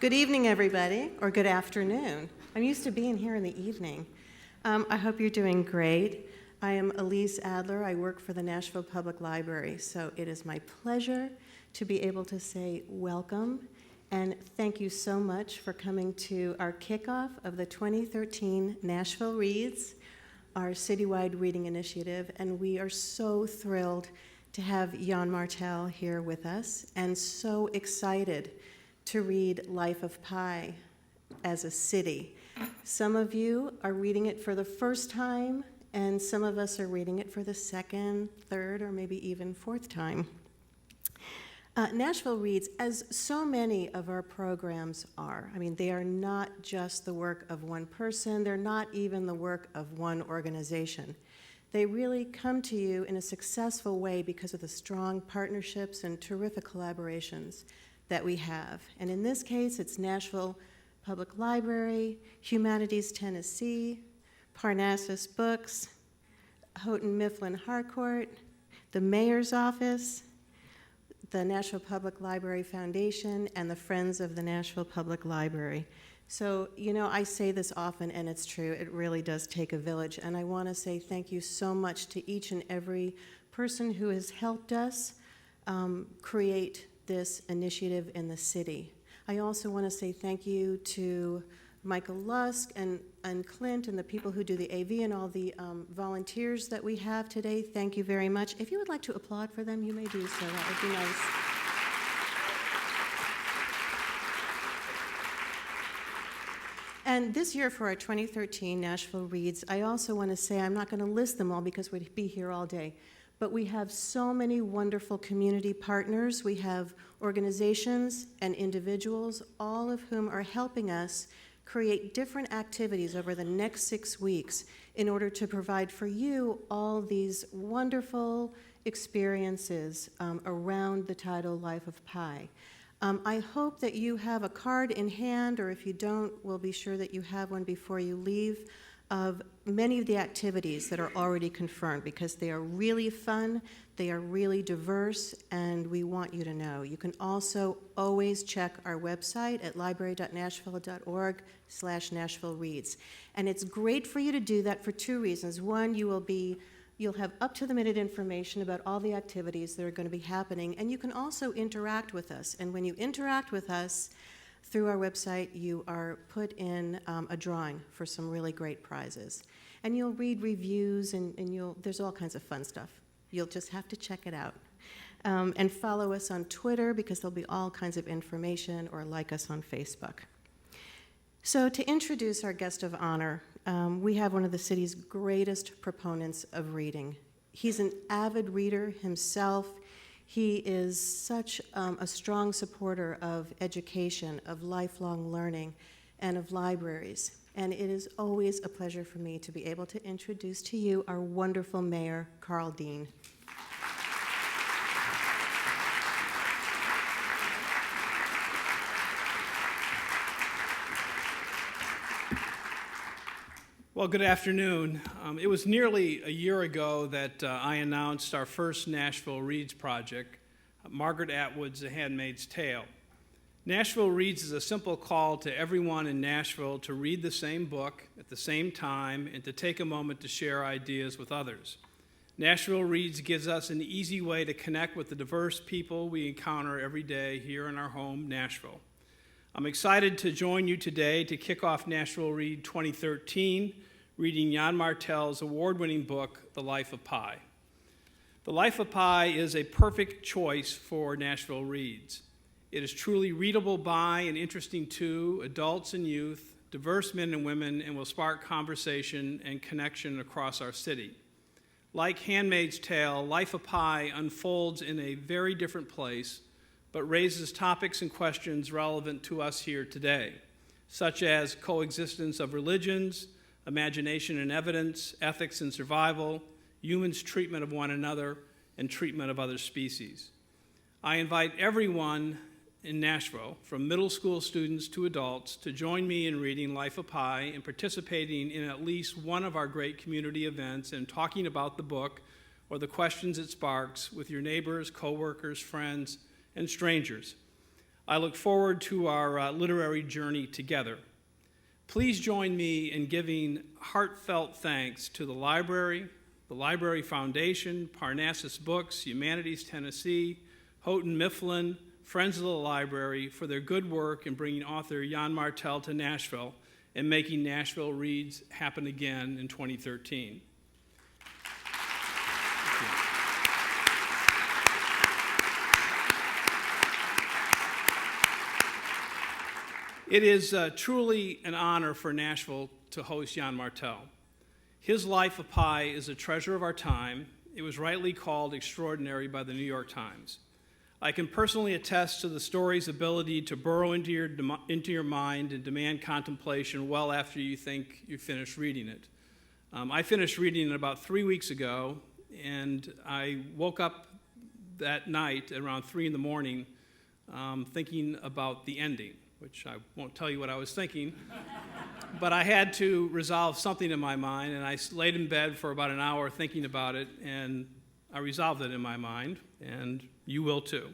Good evening, everybody, or good afternoon. I'm used to being here in the evening. I hope you're doing great. I am Elise Adler. I work for the Nashville Public Library, so it is my pleasure to be able to say welcome and thank you so much for coming to our kickoff of the 2013 Nashville Reads, our citywide reading initiative, and we are so thrilled to have Jan Martel here with us and so excited to read Life of Pi as a city. Some of you are reading it for the first time, and some of us are reading it for the second, third, or maybe even fourth time. Nashville Reads, as so many of our programs are, I mean, they are not just the work of one person, they're not even the work of one organization. They really come to you in a successful way because of the strong partnerships and terrific collaborations that we have. And in this case, it's Nashville Public Library, Humanities Tennessee, Parnassus Books, Houghton Mifflin Harcourt, the Mayor's Office, the Nashville Public Library Foundation, and the Friends of the Nashville Public Library. So, you know, I say this often, and it's true, it really does take a village, and I want to say thank you so much to each and every person who has helped us create this initiative in the city. I also want to say thank you to Michael Lusk and Clint and the people who do the AV and all the volunteers that we have today. Thank you very much. If you would like to applaud for them, you may do so. That would be nice. And this year for our 2013 Nashville Reads, I also want to say, I'm not going to list them all because we'd be here all day, but we have so many wonderful community partners. We have organizations and individuals, all of whom are helping us create different activities over the next 6 weeks in order to provide for you all these wonderful experiences around the title Life of Pi. I hope that you have a card in hand, or if you don't, we'll be sure that you have one before you leave, of many of the activities that are already confirmed, because they are really fun, they are really diverse, and we want you to know. You can also always check our website at library.nashville.org/Nashville Reads. And it's great for you to do that for two reasons. One, you'll have up-to-the-minute information about all the activities that are going to be happening, and you can also interact with us. And when you interact with us through our website, you are put in a drawing for some really great prizes. And you'll read reviews, and there's all kinds of fun stuff. You'll just have to check it out. And follow us on Twitter, because there'll be all kinds of information, or like us on Facebook. So to introduce our guest of honor, we have one of the city's greatest proponents of reading. He's an avid reader himself. He is such a strong supporter of education, of lifelong learning, and of libraries. And it is always a pleasure for me to be able to introduce to you our wonderful mayor, Carl Dean. Well, good afternoon. It was nearly a year ago that I announced our first Nashville Reads project, Margaret Atwood's A Handmaid's Tale. Nashville Reads is a simple call to everyone in Nashville to read the same book at the same time and to take a moment to share ideas with others. Nashville Reads gives us an easy way to connect with the diverse people we encounter every day here in our home, Nashville. I'm excited to join you today to kick off Nashville Read 2013, reading Jan Martel's award-winning book, The Life of Pi. The Life of Pi is a perfect choice for Nashville Reads. It is truly readable by and interesting to adults and youth, diverse men and women, and will spark conversation and connection across our city. Like Handmaid's Tale, Life of Pi unfolds in a very different place, but raises topics and questions relevant to us here today, such as coexistence of religions, imagination and evidence, ethics and survival, humans' treatment of one another, and treatment of other species. I invite everyone in Nashville, from middle school students to adults, to join me in reading Life of Pi and participating in at least one of our great community events and talking about the book or the questions it sparks with your neighbors, coworkers, friends, and strangers. I look forward to our literary journey together. Please join me in giving heartfelt thanks to the Library Foundation, Parnassus Books, Humanities Tennessee, Houghton Mifflin, Friends of the Library for their good work in bringing author Reads-Yann Martel to Nashville and making Nashville Reads happen again in 2013. It is truly an honor for Nashville to host Reads-Yann Martel. His Life of Pi is a treasure of our time. It was rightly called extraordinary by the New York Times. I can personally attest to the story's ability to burrow into your mind and demand contemplation well after you think you finished reading it. I finished reading it about 3 weeks ago, and I woke up that night at around 3 in the morning thinking about the ending, which I won't tell you what I was thinking, but I had to resolve something in my mind, and I laid in bed for about an hour thinking about it, and I resolved it in my mind, and you will too.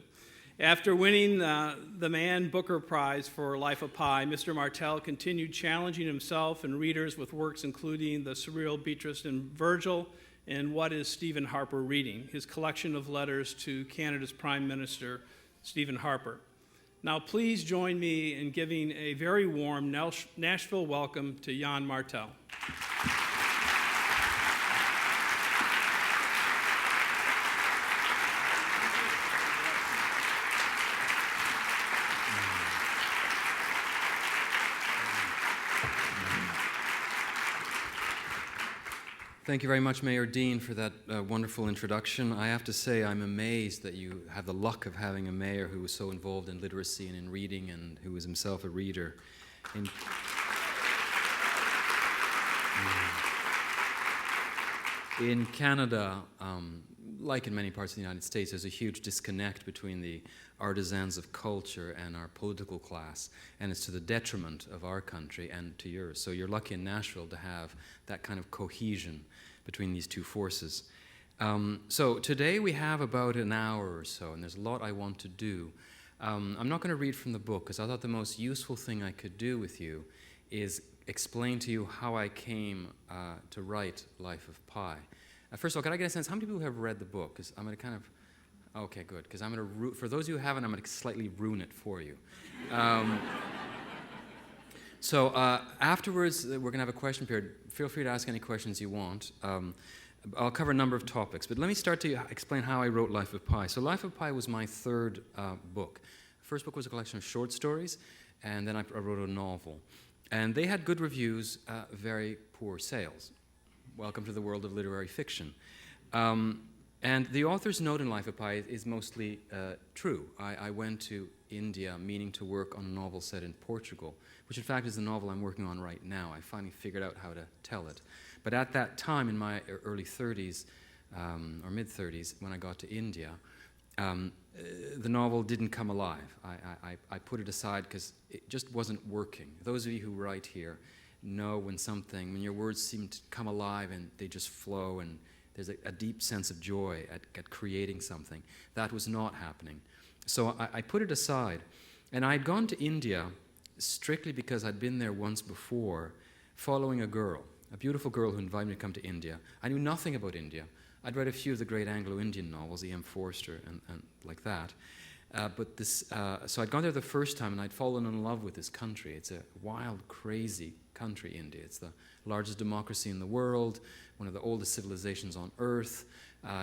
After winning the Man Booker Prize for Life of Pi, Mr. Martel continued challenging himself and readers with works including the surreal Beatrice and Virgil and What is Stephen Harper Reading?, his collection of letters to Canada's Prime Minister, Stephen Harper. Now, please join me in giving a very warm Nashville welcome to Reads-Yann Martel. Thank you very much, Mayor Dean, for that wonderful introduction. I have to say I'm amazed that you have the luck of having a mayor who was so involved in literacy and in reading and who was himself a reader. In Canada, like in many parts of the United States, there's a huge disconnect between the artisans of culture and our political class, and it's to the detriment of our country and to yours. So you're lucky in Nashville to have that kind of cohesion between these two forces. So today we have about an hour or so, and there's a lot I want to do. I'm not going to read from the book, because I thought the most useful thing I could do with you is explain to you how I came to write Life of Pi. First of all, can I get a sense, how many people have read the book? Because I'm going to kind of, okay, good, because I'm going to, for those of you who haven't, I'm going to slightly ruin it for you. So afterwards, we're going to have a question period. Feel free to ask any questions you want. I'll cover a number of topics, but let me start to explain how I wrote Life of Pi. So Life of Pi was my third book. The first book was a collection of short stories, and then I wrote a novel. And they had good reviews, very poor sales. Welcome to the world of literary fiction. And the author's note in Life of Pi is mostly true. I went to India meaning to work on a novel set in Portugal, which in fact is the novel I'm working on right now. I finally figured out how to tell it. But at that time, in my early 30s, or mid-30s, when I got to India, the novel didn't come alive. I put it aside because it just wasn't working. Those of you who write here know when your words seem to come alive and they just flow and there's a deep sense of joy at creating something. That was not happening. So I put it aside. And I'd gone to India strictly because I'd been there once before following a girl, a beautiful girl who invited me to come to India. I knew nothing about India. I'd read a few of the great Anglo-Indian novels, E.M. Forster and like that. So I'd gone there the first time and I'd fallen in love with this country. It's a wild, crazy country, India. It's the largest democracy in the world, one of the oldest civilizations on earth.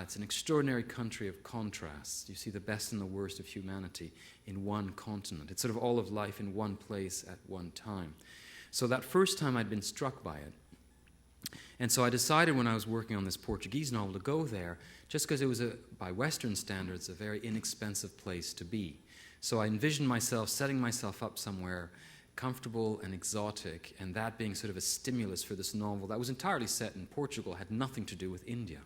It's an extraordinary country of contrasts. You see the best and the worst of humanity in one continent. It's sort of all of life in one place at one time. So that first time I'd been struck by it. And so I decided when I was working on this Portuguese novel to go there, just because it was, by Western standards, a very inexpensive place to be. So I envisioned myself setting myself up somewhere comfortable and exotic, and that being sort of a stimulus for this novel that was entirely set in Portugal, had nothing to do with India.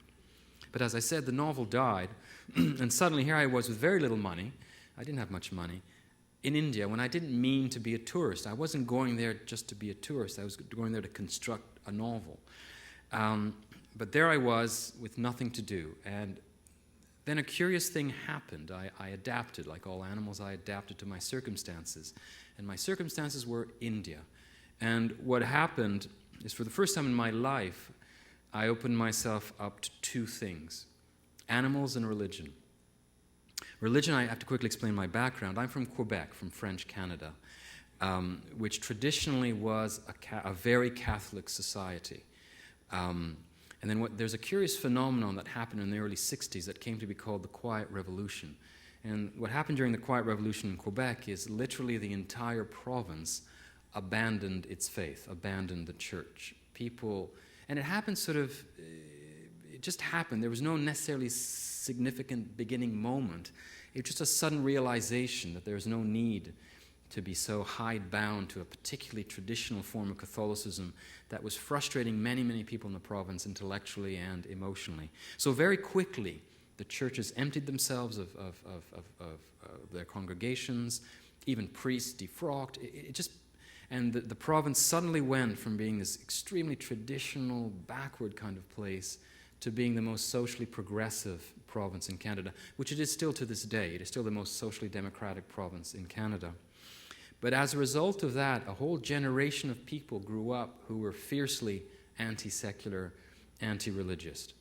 But as I said, the novel died, and suddenly here I was with very little money. I didn't have much money. In India, when I didn't mean to be a tourist. I wasn't going there just to be a tourist. I was going there to construct a novel. But there I was with nothing to do. And then a curious thing happened. I adapted. Like all animals, I adapted to my circumstances. And my circumstances were India. And what happened is, for the first time in my life, I opened myself up to two things: animals and religion. Religion, I have to quickly explain my background. I'm from Quebec, from French Canada, which traditionally was a very Catholic society. And then there's a curious phenomenon that happened in the early 60s that came to be called the Quiet Revolution. And what happened during the Quiet Revolution in Quebec is literally the entire province abandoned its faith, abandoned the church. People, and it happened it just happened. There was no necessarily significant beginning moment. It was just a sudden realization that there's no need to be so hidebound to a particularly traditional form of Catholicism that was frustrating many, many people in the province intellectually and emotionally. So very quickly, the churches emptied themselves of their congregations, even priests defrocked. And the province suddenly went from being this extremely traditional, backward kind of place to being the most socially progressive province in Canada, which it is still to this day. It is still the most socially democratic province in Canada. But as a result of that, a whole generation of people grew up who were fiercely anti-secular, anti-religious.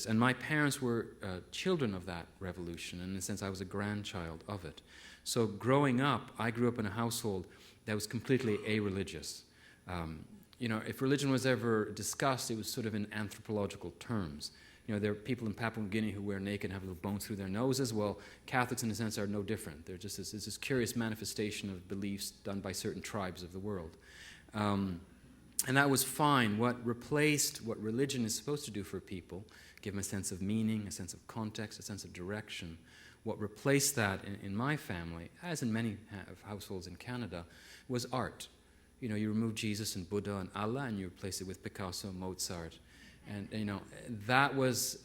And my parents were children of that revolution, and in a sense I was a grandchild of it. So growing up, I grew up in a household that was completely a-religious. If religion was ever discussed, it was sort of in anthropological terms. There are people in Papua New Guinea who wear naked and have little bones through their noses. Well, Catholics, in a sense, are no different. They're just this curious manifestation of beliefs done by certain tribes of the world. And that was fine. What replaced what religion is supposed to do for people, give them a sense of meaning, a sense of context, a sense of direction, what replaced that in my family, as in many households in Canada, was art. You remove Jesus and Buddha and Allah, and you replace it with Picasso, Mozart. And, that was,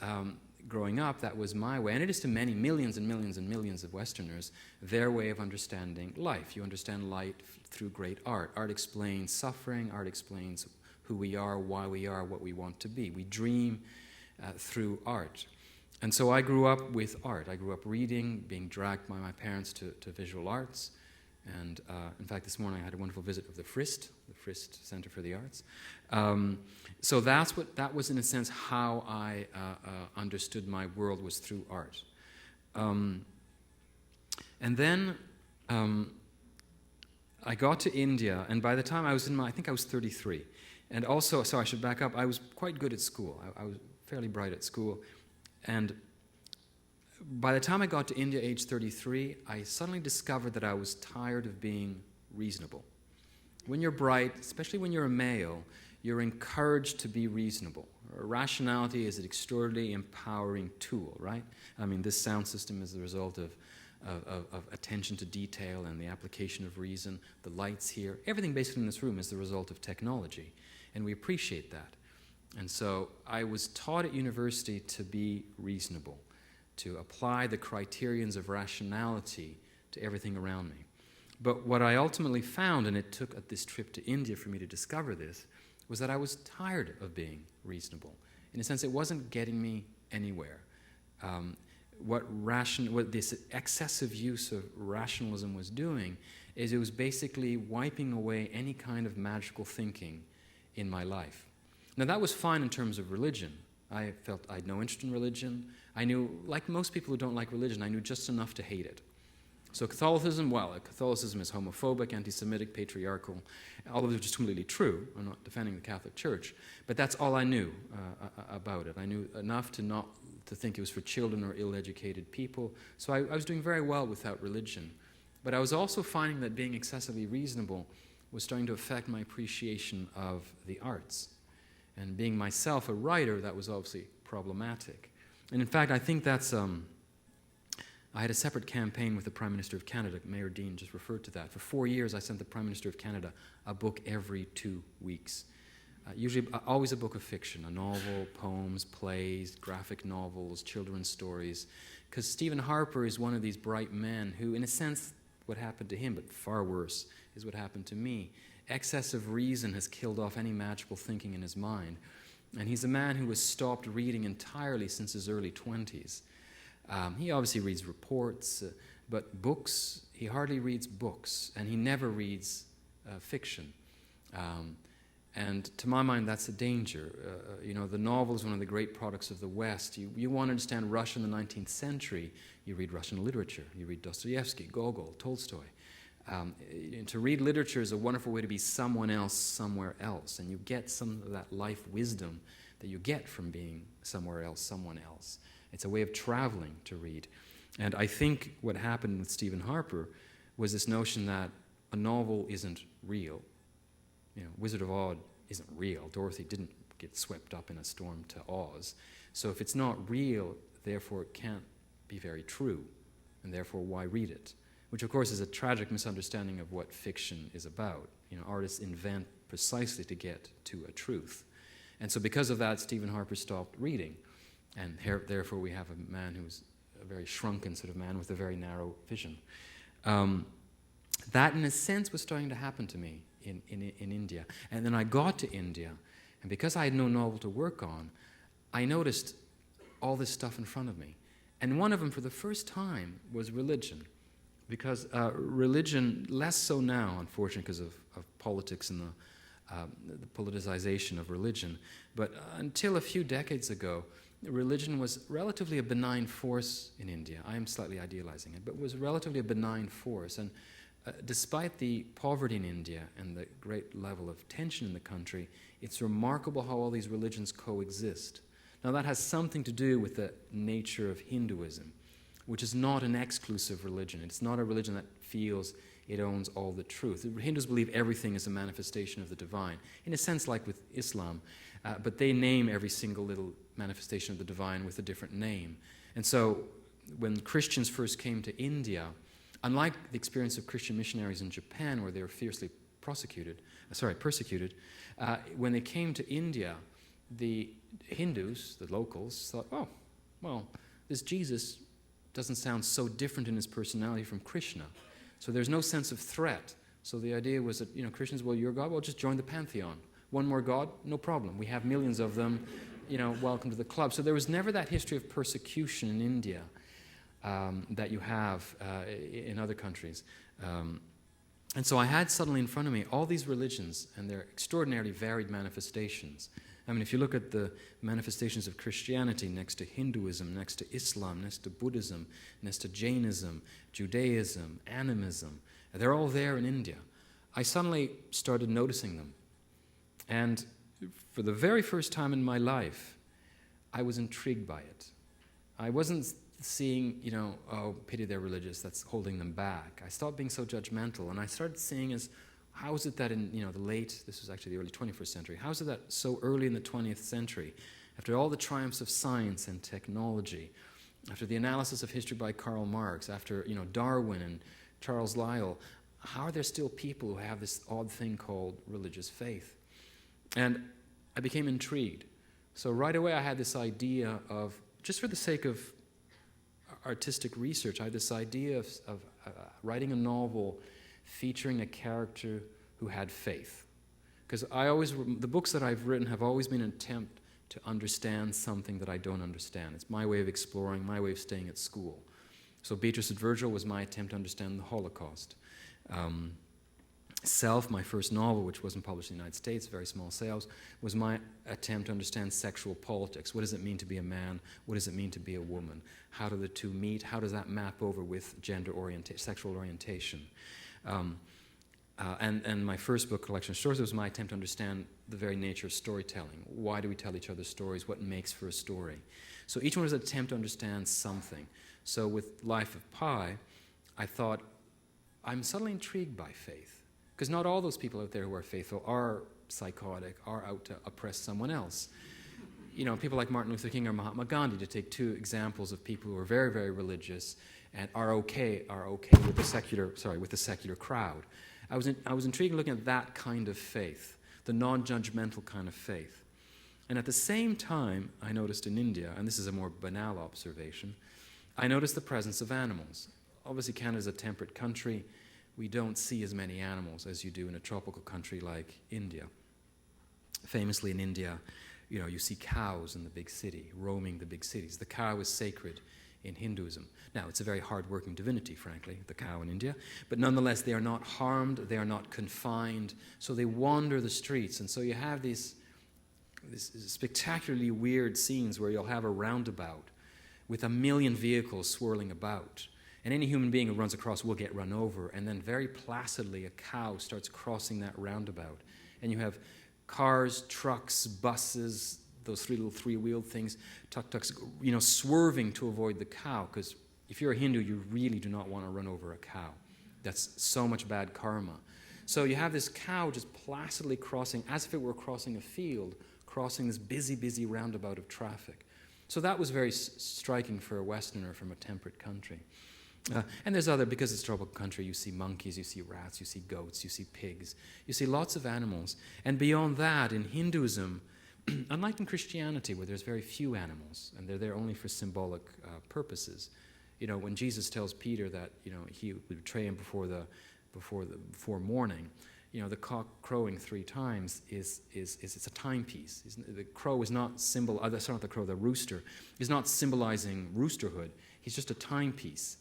growing up, that was my way. And it is to many millions and millions and millions of Westerners, their way of understanding life. You understand life through great art. Art explains suffering. Art explains who we are, why we are, what we want to be. We dream through art. And so I grew up with art. I grew up reading, being dragged by my parents to visual arts. And in fact, this morning I had a wonderful visit of the Frist Center for the Arts. So that was in a sense how I understood my world, was through art. And then I got to India, and by the time I was I think I was 33. And also, so I should back up, I was quite good at school. I was fairly bright at school. And by the time I got to India, age 33, I suddenly discovered that I was tired of being reasonable. When you're bright, especially when you're a male, you're encouraged to be reasonable. Rationality is an extraordinarily empowering tool, right? I mean, this sound system is the result of attention to detail and the application of reason. The lights here, everything basically in this room is the result of technology, and we appreciate that. And so I was taught at university to be reasonable, to apply the criterions of rationality to everything around me. But what I ultimately found, and it took this trip to India for me to discover this, was that I was tired of being reasonable. In a sense, it wasn't getting me anywhere. What this excessive use of rationalism was doing is it was basically wiping away any kind of magical thinking in my life. Now, that was fine in terms of religion. I felt I had no interest in religion. I knew, like most people who don't like religion, I knew just enough to hate it. So Catholicism is homophobic, anti-Semitic, patriarchal. All of it was just completely true. I'm not defending the Catholic Church, but that's all I knew about it. I knew enough to think it was for children or ill-educated people. So I was doing very well without religion. But I was also finding that being excessively reasonable was starting to affect my appreciation of the arts. And being myself a writer, that was obviously problematic. And in fact, I think that's... I had a separate campaign with the Prime Minister of Canada. Mayor Dean just referred to that. For 4 years, I sent the Prime Minister of Canada a book every 2 weeks. Usually, always a book of fiction, a novel, poems, plays, graphic novels, children's stories. Because Stephen Harper is one of these bright men who, in a sense, what happened to him, but far worse, is what happened to me. Excessive reason has killed off any magical thinking in his mind. And he's a man who has stopped reading entirely since his early 20s. He obviously reads reports, but books, he hardly reads books, and he never reads fiction. And to my mind, that's a danger. The novel is one of the great products of the West. You want to understand Russia in the 19th century, you read Russian literature. You read Dostoevsky, Gogol, Tolstoy. To read literature is a wonderful way to be someone else somewhere else, and you get some of that life wisdom that you get from being somewhere else, someone else. It's a way of traveling to read. And I think what happened with Stephen Harper was this notion that a novel isn't real. Wizard of Oz isn't real. Dorothy didn't get swept up in a storm to Oz. So if it's not real, therefore it can't be very true, and therefore why read it? Which of course is a tragic misunderstanding of what fiction is about. Artists invent precisely to get to a truth. And so because of that, Stephen Harper stopped reading. And therefore we have a man who's a very shrunken sort of man with a very narrow vision. That in a sense was starting to happen to me in India. And then I got to India, and because I had no novel to work on, I noticed all this stuff in front of me. And one of them for the first time was religion. Because religion, less so now, unfortunately, because of politics and the politicization of religion, but until a few decades ago, religion was relatively a benign force in India. I am slightly idealizing it, but was relatively a benign force. And despite the poverty in India and the great level of tension in the country, it's remarkable how all these religions coexist. Now that has something to do with the nature of Hinduism, which is not an exclusive religion. It's not a religion that feels it owns all the truth. Hindus believe everything is a manifestation of the divine, in a sense like with Islam, but they name every single little manifestation of the divine with a different name. And so when Christians first came to India, unlike the experience of Christian missionaries in Japan, where they were fiercely persecuted, when they came to India, the Hindus, the locals, thought, oh, well, this Jesus doesn't sound so different in his personality from Krishna. So there's no sense of threat. So the idea was that, Christians, well, you're God, well, just join the pantheon. One more God, no problem. We have millions of them, welcome to the club. So there was never that history of persecution in India that you have in other countries. And so I had suddenly in front of me all these religions and their extraordinarily varied manifestations. I mean, if you look at the manifestations of Christianity next to Hinduism, next to Islam, next to Buddhism, next to Jainism, Judaism, animism, they're all there in India. I suddenly started noticing them. And for the very first time in my life, I was intrigued by it. I wasn't seeing, oh, pity they're religious, that's holding them back. I stopped being so judgmental, and I started seeing as, how is it that in this was actually the early 21st century, how is it that so early in the 20th century, after all the triumphs of science and technology, after the analysis of history by Karl Marx, after Darwin and Charles Lyell, how are there still people who have this odd thing called religious faith? And I became intrigued. So right away I had this idea of, just for the sake of artistic research, I had this idea of writing a novel featuring a character who had faith. Because the books that I've written have always been an attempt to understand something that I don't understand. It's my way of exploring, my way of staying at school. So Beatrice and Virgil was my attempt to understand the Holocaust. Self, my first novel, which wasn't published in the United States, very small sales, was my attempt to understand sexual politics. What does it mean to be a man? What does it mean to be a woman? How do the two meet? How does that map over with sexual orientation? And my first book, Collection of Stories, was my attempt to understand the very nature of storytelling. Why do we tell each other stories? What makes for a story? So each one was an attempt to understand something. So with Life of Pi, I thought, I'm suddenly intrigued by faith. Because not all those people out there who are faithful are psychotic, are out to oppress someone else. People like Martin Luther King or Mahatma Gandhi, to take two examples of people who are very, very religious and are okay with the secular crowd. I was intrigued looking at that kind of faith, the non-judgmental kind of faith. And at the same time, I noticed in India, and this is a more banal observation, I noticed the presence of animals. Obviously, Canada is a temperate country. We don't see as many animals as you do in a tropical country like India. Famously in India, you see cows in the big city, roaming the big cities. The cow is sacred in Hinduism. Now, it's a very hard-working divinity, frankly, the cow in India, but nonetheless, they are not harmed, they are not confined, so they wander the streets, and so you have these spectacularly weird scenes where you'll have a roundabout with 1 million vehicles swirling about, and any human being who runs across will get run over, and then very placidly a cow starts crossing that roundabout, and you have cars, trucks, buses, those little three-wheeled things, tuk-tuks, swerving to avoid the cow, because if you're a Hindu, you really do not want to run over a cow. That's so much bad karma. So you have this cow just placidly crossing, as if it were crossing a field, crossing this busy, busy roundabout of traffic. So that was very striking for a Westerner from a temperate country. And there's other, because it's a tropical country, you see monkeys, you see rats, you see goats, you see pigs, you see lots of animals. And beyond that, in Hinduism, unlike in Christianity, where there's very few animals, and they're there only for symbolic purposes, when Jesus tells Peter that he would betray him before morning, the cock crowing 3 times is it's a timepiece. The crow is not the rooster is not symbolizing roosterhood. He's just a timepiece.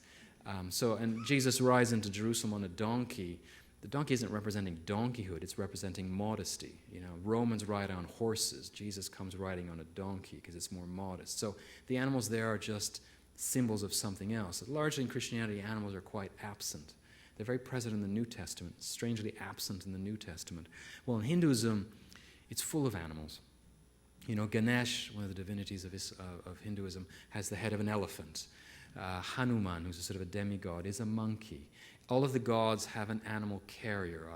And Jesus rides into Jerusalem on a donkey. The donkey isn't representing donkeyhood, it's representing modesty. Romans ride on horses. Jesus comes riding on a donkey because it's more modest. So the animals there are just symbols of something else. Largely in Christianity, animals are quite absent. They're very present in the New Testament, strangely absent in the New Testament. Well, in Hinduism, it's full of animals. Ganesh, one of the divinities of Hinduism, has the head of an elephant. Hanuman, who's a sort of a demigod, is a monkey. All of the gods have an animal carrier,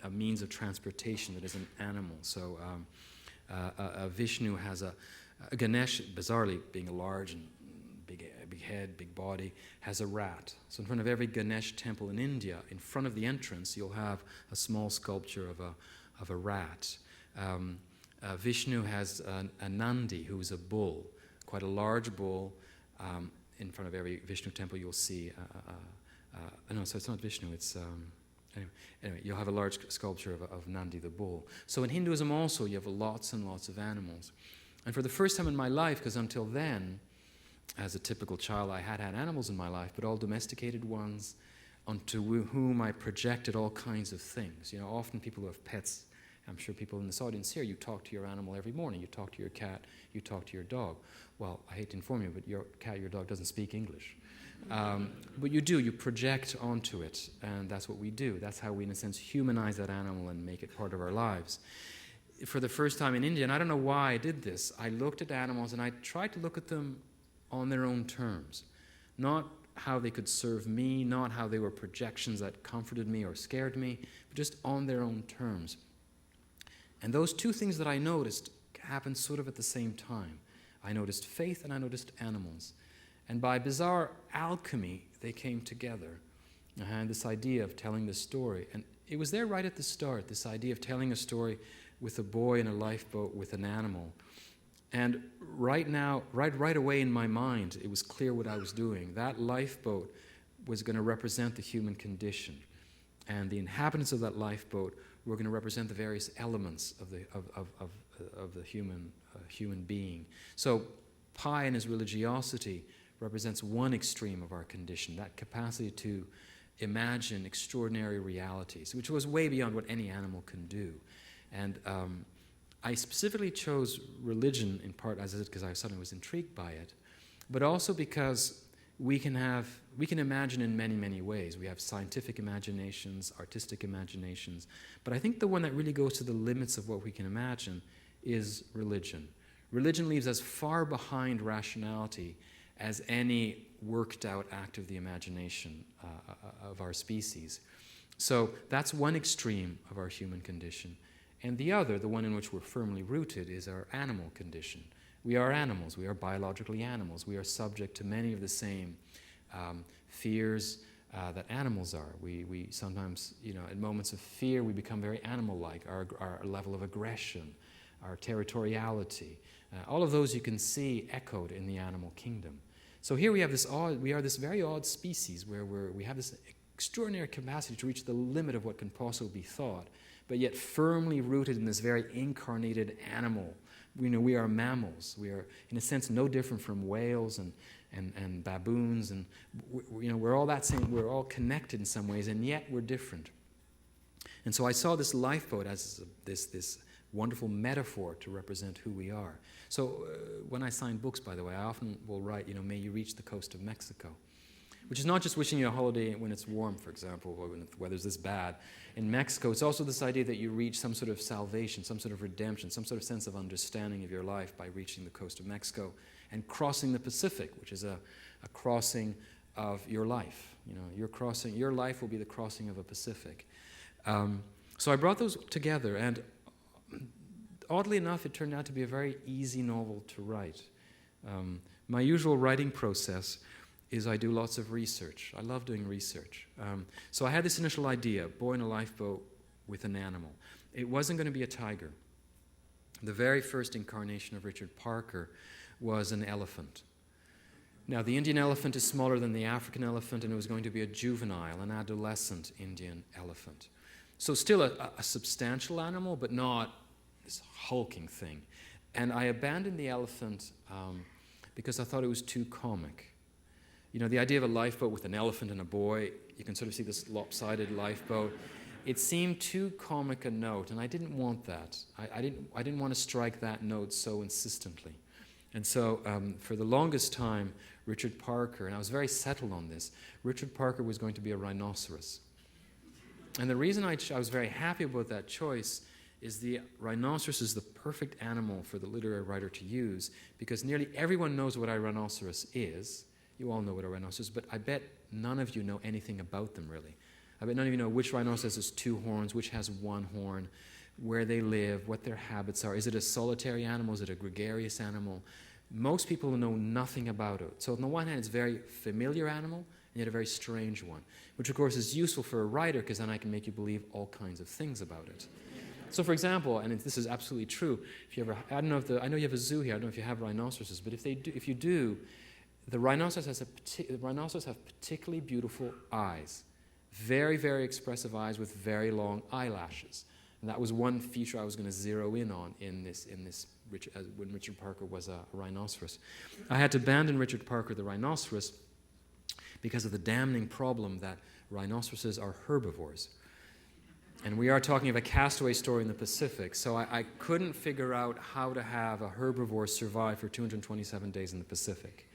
a means of transportation that is an animal. So Vishnu has Ganesh, bizarrely being a large and big head, big body, has a rat. So in front of every Ganesh temple in India, in front of the entrance, you'll have a small sculpture of a rat. Vishnu has a Nandi, who is a bull, quite a large bull. In front of every Vishnu temple, you'll see. So it's not Vishnu. It's anyway. You'll have a large sculpture of Nandi the bull. So in Hinduism also, you have lots and lots of animals. And for the first time in my life, because until then, as a typical child, I had animals in my life, but all domesticated ones, onto whom I projected all kinds of things. Often people who have pets. I'm sure people in this audience here, you talk to your animal every morning. You talk to your cat, you talk to your dog. Well, I hate to inform you, but your cat, your dog doesn't speak English. But you do, you project onto it, and that's what we do. That's how we, in a sense, humanize that animal and make it part of our lives. For the first time in India, and I don't know why I did this, I looked at animals and I tried to look at them on their own terms. Not how they could serve me, not how they were projections that comforted me or scared me, but just on their own terms. And those 2 things that I noticed happened sort of at the same time. I noticed faith and I noticed animals. And by bizarre alchemy, they came together. I had this idea of telling this story. And it was there right at the start, this idea of telling a story with a boy in a lifeboat with an animal. And right away in my mind, it was clear what I was doing. That lifeboat was going to represent the human condition. And the inhabitants of that lifeboat were going to represent the various elements of the human being. So Pi and his religiosity represents one extreme of our condition, that capacity to imagine extraordinary realities, which was way beyond what any animal can do. And I specifically chose religion in part, as I said, because I suddenly was intrigued by it, but also because we can imagine in many, many ways. We have scientific imaginations, artistic imaginations, but I think the one that really goes to the limits of what we can imagine is religion. Religion leaves us far behind rationality as any worked out act of the imagination of our species. So that's one extreme of our human condition. And the other, the one in which we're firmly rooted, is our animal condition. We are animals. We are biologically animals. We are subject to many of the same fears that animals are. We sometimes, in moments of fear, we become very animal-like. Our level of aggression, our territoriality, all of those you can see echoed in the animal kingdom. So here we are this very odd species where we have this extraordinary capacity to reach the limit of what can possibly be thought, but yet firmly rooted in this very incarnated animal. We are mammals. We are, in a sense, no different from whales and baboons, and we're all that same. We're all connected in some ways, and yet we're different. And so I saw this lifeboat as this wonderful metaphor to represent who we are. So when I sign books, by the way, I often will write, may you reach the coast of Mexico, which is not just wishing you a holiday when it's warm, for example, or when the weather's this bad. In Mexico, it's also this idea that you reach some sort of salvation, some sort of redemption, some sort of sense of understanding of your life by reaching the coast of Mexico and crossing the Pacific, which is a crossing of your life. Your life will be the crossing of a Pacific. So I brought those together, and oddly enough, it turned out to be a very easy novel to write. My usual writing process is I do lots of research. I love doing research. So I had this initial idea, boy in a lifeboat with an animal. It wasn't going to be a tiger. The very first incarnation of Richard Parker was an elephant. Now, the Indian elephant is smaller than the African elephant, and it was going to be a juvenile, an adolescent Indian elephant. So still a substantial animal, but not this hulking thing. And I abandoned the elephant because I thought it was too comic. The idea of a lifeboat with an elephant and a boy, you can sort of see this lopsided lifeboat. It seemed too comic a note, and I didn't want that. I didn't want to strike that note so insistently. And so for the longest time, Richard Parker, and I was very settled on this, Richard Parker was going to be a rhinoceros. And the reason I was very happy about that choice is the rhinoceros is the perfect animal for the literary writer to use, because nearly everyone knows what a rhinoceros is. You all know what a rhinoceros is, but I bet none of you know anything about them, really. I bet none of you know which rhinoceros has two horns, which has one horn, where they live, what their habits are. Is it a solitary animal? Is it a gregarious animal? Most people know nothing about it. So on the one hand, it's a very familiar animal, and yet a very strange one, which of course is useful for a writer, because then I can make you believe all kinds of things about it. So for example, and this is absolutely true, if you ever, I know you have a zoo here, I don't know if you have rhinoceroses, but if you do, the rhinoceros have particularly beautiful eyes, very, very expressive eyes with very long eyelashes. And that was one feature I was going to zero in on in this when Richard Parker was a rhinoceros. I had to abandon Richard Parker, the rhinoceros, because of the damning problem that rhinoceroses are herbivores. And we are talking of a castaway story in the Pacific, so I couldn't figure out how to have a herbivore survive for 227 days in the Pacific.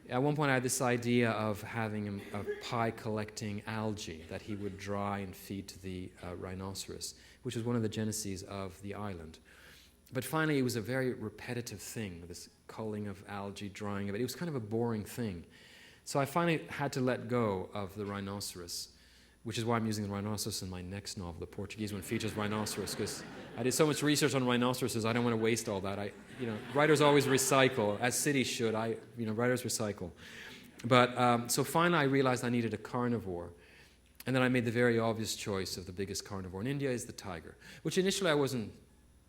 At one point, I had this idea of having a pie-collecting algae that he would dry and feed to the rhinoceros, which was one of the geneses of the island. But finally, it was a very repetitive thing, this culling of algae, drying of it. It was kind of a boring thing. So I finally had to let go of the rhinoceros, which is why I'm using the rhinoceros in my next novel. The Portuguese one features rhinoceros, because I did so much research on rhinoceroses, I don't want to waste all that. Writers always recycle, as cities should. Writers recycle. But so finally I realized I needed a carnivore. And then I made the very obvious choice of the biggest carnivore in India is the tiger, which initially I wasn't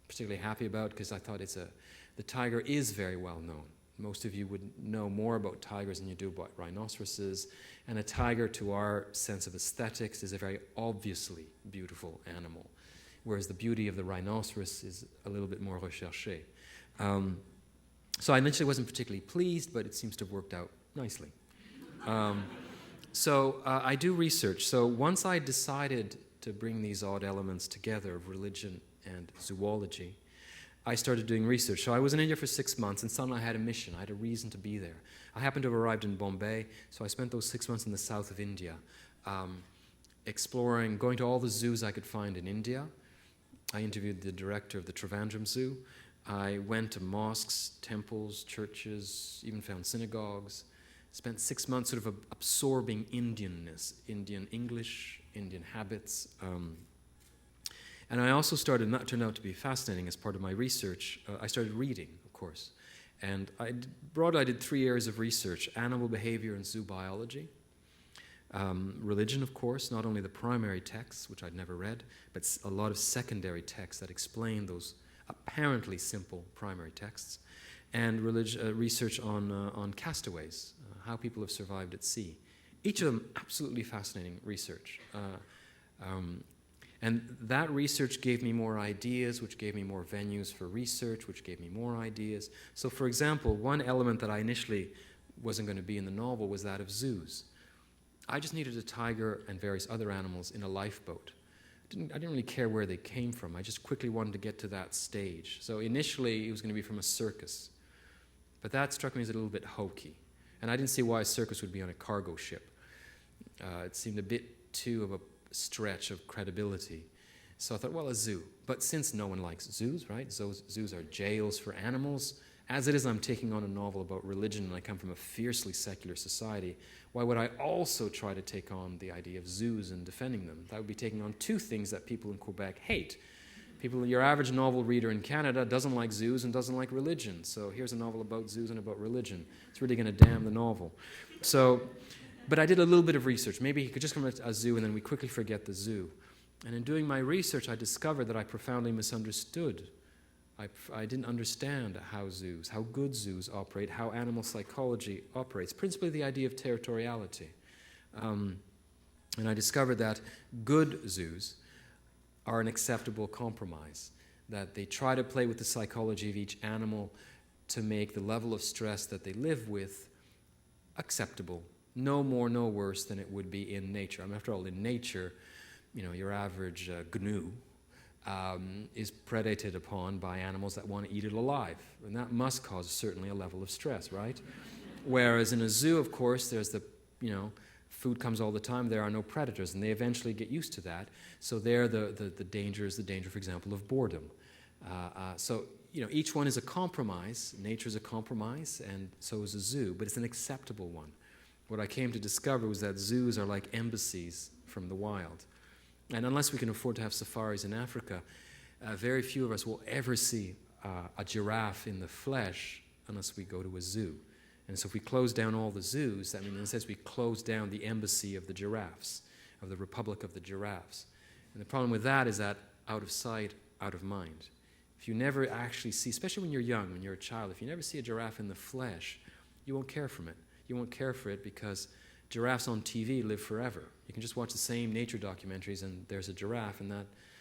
particularly happy about, because I thought the tiger is very well known. Most of you would know more about tigers than you do about rhinoceroses. And a tiger, to our sense of aesthetics, is a very obviously beautiful animal, whereas the beauty of the rhinoceros is a little bit more recherché. So I initially wasn't particularly pleased, but it seems to have worked out nicely. So I do research. So once I decided to bring these odd elements together of religion and zoology, I started doing research. So I was in India for 6 months, and suddenly I had a mission. I had a reason to be there. I happened to have arrived in Bombay, so I spent those 6 months in the south of India, exploring, going to all the zoos I could find in India. I interviewed the director of the Trivandrum Zoo. I went to mosques, temples, churches, even found synagogues. Spent 6 months sort of absorbing Indianness, Indian English, Indian habits. And I also started, and that turned out to be fascinating as part of my research, I started reading, of course. And I did 3 areas of research: animal behavior and zoo biology, religion, of course, not only the primary texts, which I'd never read, but a lot of secondary texts that explain those apparently simple primary texts, and research on castaways, how people have survived at sea. Each of them absolutely fascinating research. And that research gave me more ideas, which gave me more venues for research, which gave me more ideas. So for example, one element that I initially wasn't going to be in the novel was that of zoos. I just needed a tiger and various other animals in a lifeboat. I didn't really care where they came from. I just quickly wanted to get to that stage. So initially, it was going to be from a circus. But that struck me as a little bit hokey. And I didn't see why a circus would be on a cargo ship. It seemed a bit too of a stretch of credibility. So I thought, well, a zoo. But since no one likes zoos, right? Zoos are jails for animals. As it is, I'm taking on a novel about religion, and I come from a fiercely secular society. Why would I also try to take on the idea of zoos and defending them? That would be taking on two things that people in Quebec hate. Your average novel reader in Canada doesn't like zoos and doesn't like religion. So here's a novel about zoos and about religion. It's really going to damn the novel. But I did a little bit of research. Maybe he could just come to a zoo and then we quickly forget the zoo. And in doing my research, I discovered that I profoundly misunderstood. I didn't understand how good zoos operate, how animal psychology operates, principally the idea of territoriality. And I discovered that good zoos are an acceptable compromise, that they try to play with the psychology of each animal to make the level of stress that they live with acceptable, no more, no worse than it would be in nature. I mean, after all, in nature, your average gnu is predated upon by animals that want to eat it alive. And that must cause certainly a level of stress, right? Whereas in a zoo, of course, there's food comes all the time, there are no predators, and they eventually get used to that. So there the danger is the danger, for example, of boredom. So each one is a compromise. Nature is a compromise, and so is a zoo, but it's an acceptable one. What I came to discover was that zoos are like embassies from the wild. And unless we can afford to have safaris in Africa, very few of us will ever see a giraffe in the flesh unless we go to a zoo. And so if we close down all the zoos, that means in a sense we close down the embassy of the giraffes, of the Republic of the Giraffes. And the problem with that is that out of sight, out of mind. If you never actually see, especially when you're young, when you're a child, if you never see a giraffe in the flesh, you won't care for it. You won't care for it because giraffes on TV live forever. You can just watch the same nature documentaries and there's a giraffe,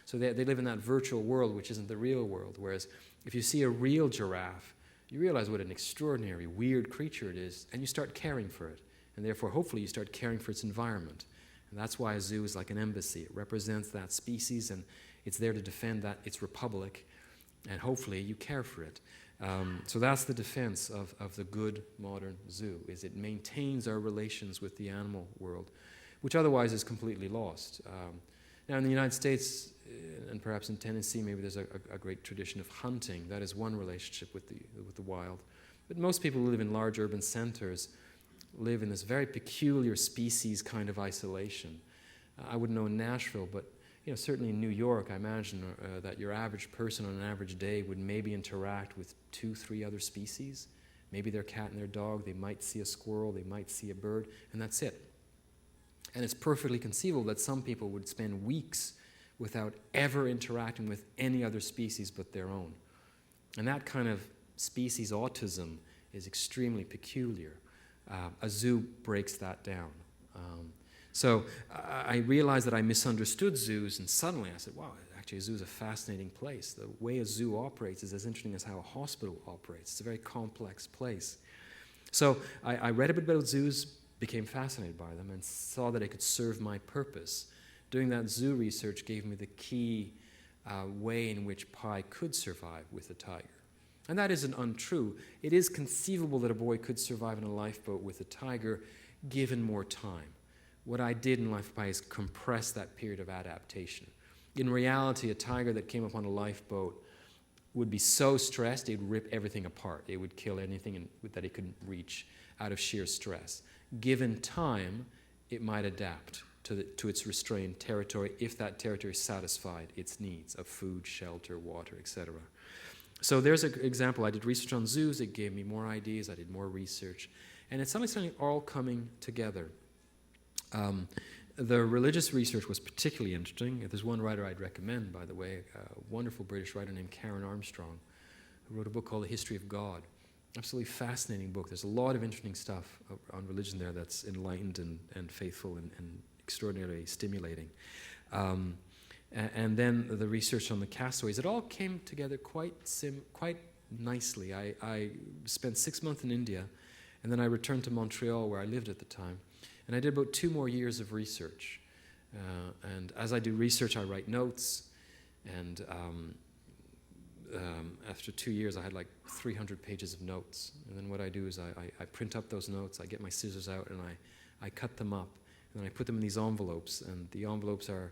so they live in that virtual world which isn't the real world. Whereas if you see a real giraffe, you realize what an extraordinary, weird creature it is, and you start caring for it. And therefore, hopefully, you start caring for its environment. And that's why a zoo is like an embassy. It represents that species, and it's there to defend its republic, and hopefully you care for it. So that's the defense of the good modern zoo, is it maintains our relations with the animal world, which otherwise is completely lost. Now in the United States, and perhaps in Tennessee, maybe there's a great tradition of hunting. That is one relationship with the wild. But most people who live in large urban centers live in this very peculiar species kind of isolation. I wouldn't know in Nashville, but certainly in New York, I imagine that your average person on an average day would maybe interact with 2-3 other species. Maybe their cat and their dog, they might see a squirrel, they might see a bird, and that's it. And it's perfectly conceivable that some people would spend weeks without ever interacting with any other species but their own. And that kind of species autism is extremely peculiar. A zoo breaks that down. So I realized that I misunderstood zoos, and suddenly I said, wow, actually a zoo is a fascinating place. The way a zoo operates is as interesting as how a hospital operates. It's a very complex place. So I read a bit about zoos, became fascinated by them, and saw that I could serve my purpose. Doing that zoo research gave me the key way in which Pi could survive with a tiger. And that isn't untrue. It is conceivable that a boy could survive in a lifeboat with a tiger given more time. What I did in Life of Pi is compress that period of adaptation. In reality, a tiger that came upon a lifeboat would be so stressed, it would rip everything apart. It would kill anything that it couldn't reach out of sheer stress. Given time, it might adapt to its restrained territory if that territory satisfied its needs of food, shelter, water, etc. So there's an example. I did research on zoos. It gave me more ideas. I did more research. And it's suddenly all coming together. The religious research was particularly interesting. There's one writer I'd recommend, by the way, a wonderful British writer named Karen Armstrong, who wrote a book called The History of God. Absolutely fascinating book. There's a lot of interesting stuff on religion there that's enlightened and faithful and extraordinarily stimulating. And then the research on the castaways. It all came together quite nicely. I spent 6 months in India, And then I returned to Montreal, where I lived at the time, and I did about 2 more years of research. And as I do research, I write notes, and after 2 years, I had like 300 pages of notes. And then what I do is I print up those notes, I get my scissors out, and I cut them up, and then I put them in these envelopes, and the envelopes are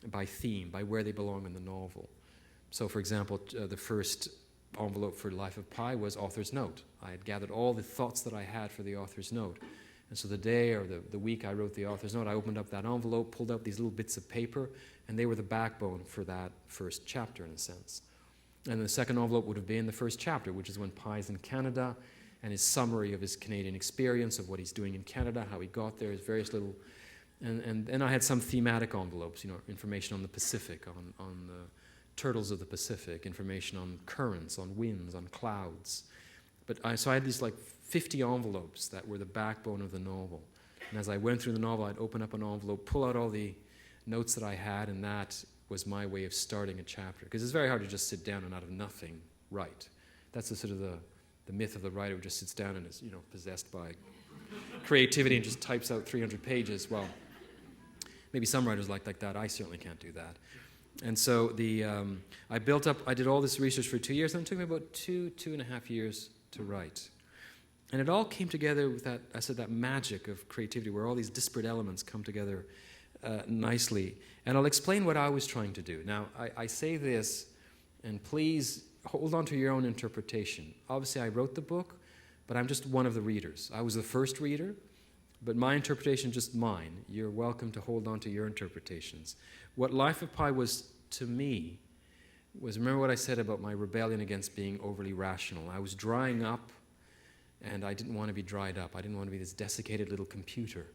by theme, by where they belong in the novel. So, for example, the first envelope for Life of Pi was author's note. I had gathered all the thoughts that I had for the author's note. And so the day or the week I wrote the author's note, I opened up that envelope, pulled out these little bits of paper, and they were the backbone for that first chapter, in a sense. And the second envelope would have been the first chapter, which is when Pi's in Canada, and his summary of his Canadian experience, of what he's doing in Canada, how he got there, his various little... And then I had some thematic envelopes, information on the Pacific, on the turtles of the Pacific, information on currents, on winds, on clouds. So I had these like 50 envelopes that were the backbone of the novel. And as I went through the novel, I'd open up an envelope, pull out all the notes that I had, and that was my way of starting a chapter. Because it's very hard to just sit down and out of nothing write. That's the sort of the myth of the writer who just sits down and is, possessed by creativity and just types out 300 pages. Well, maybe some writers like that. I certainly can't do that. And so I did all this research for 2 years, and it took me about 2.5 years to write. And it all came together with that magic of creativity where all these disparate elements come together nicely. And I'll explain what I was trying to do. Now, I say this, and please hold on to your own interpretation. Obviously, I wrote the book, but I'm just one of the readers. I was the first reader, but my interpretation is just mine. You're welcome to hold on to your interpretations. What Life of Pi was to me was, remember what I said about my rebellion against being overly rational. I was drying up, and I didn't want to be dried up. I didn't want to be this desiccated little computer.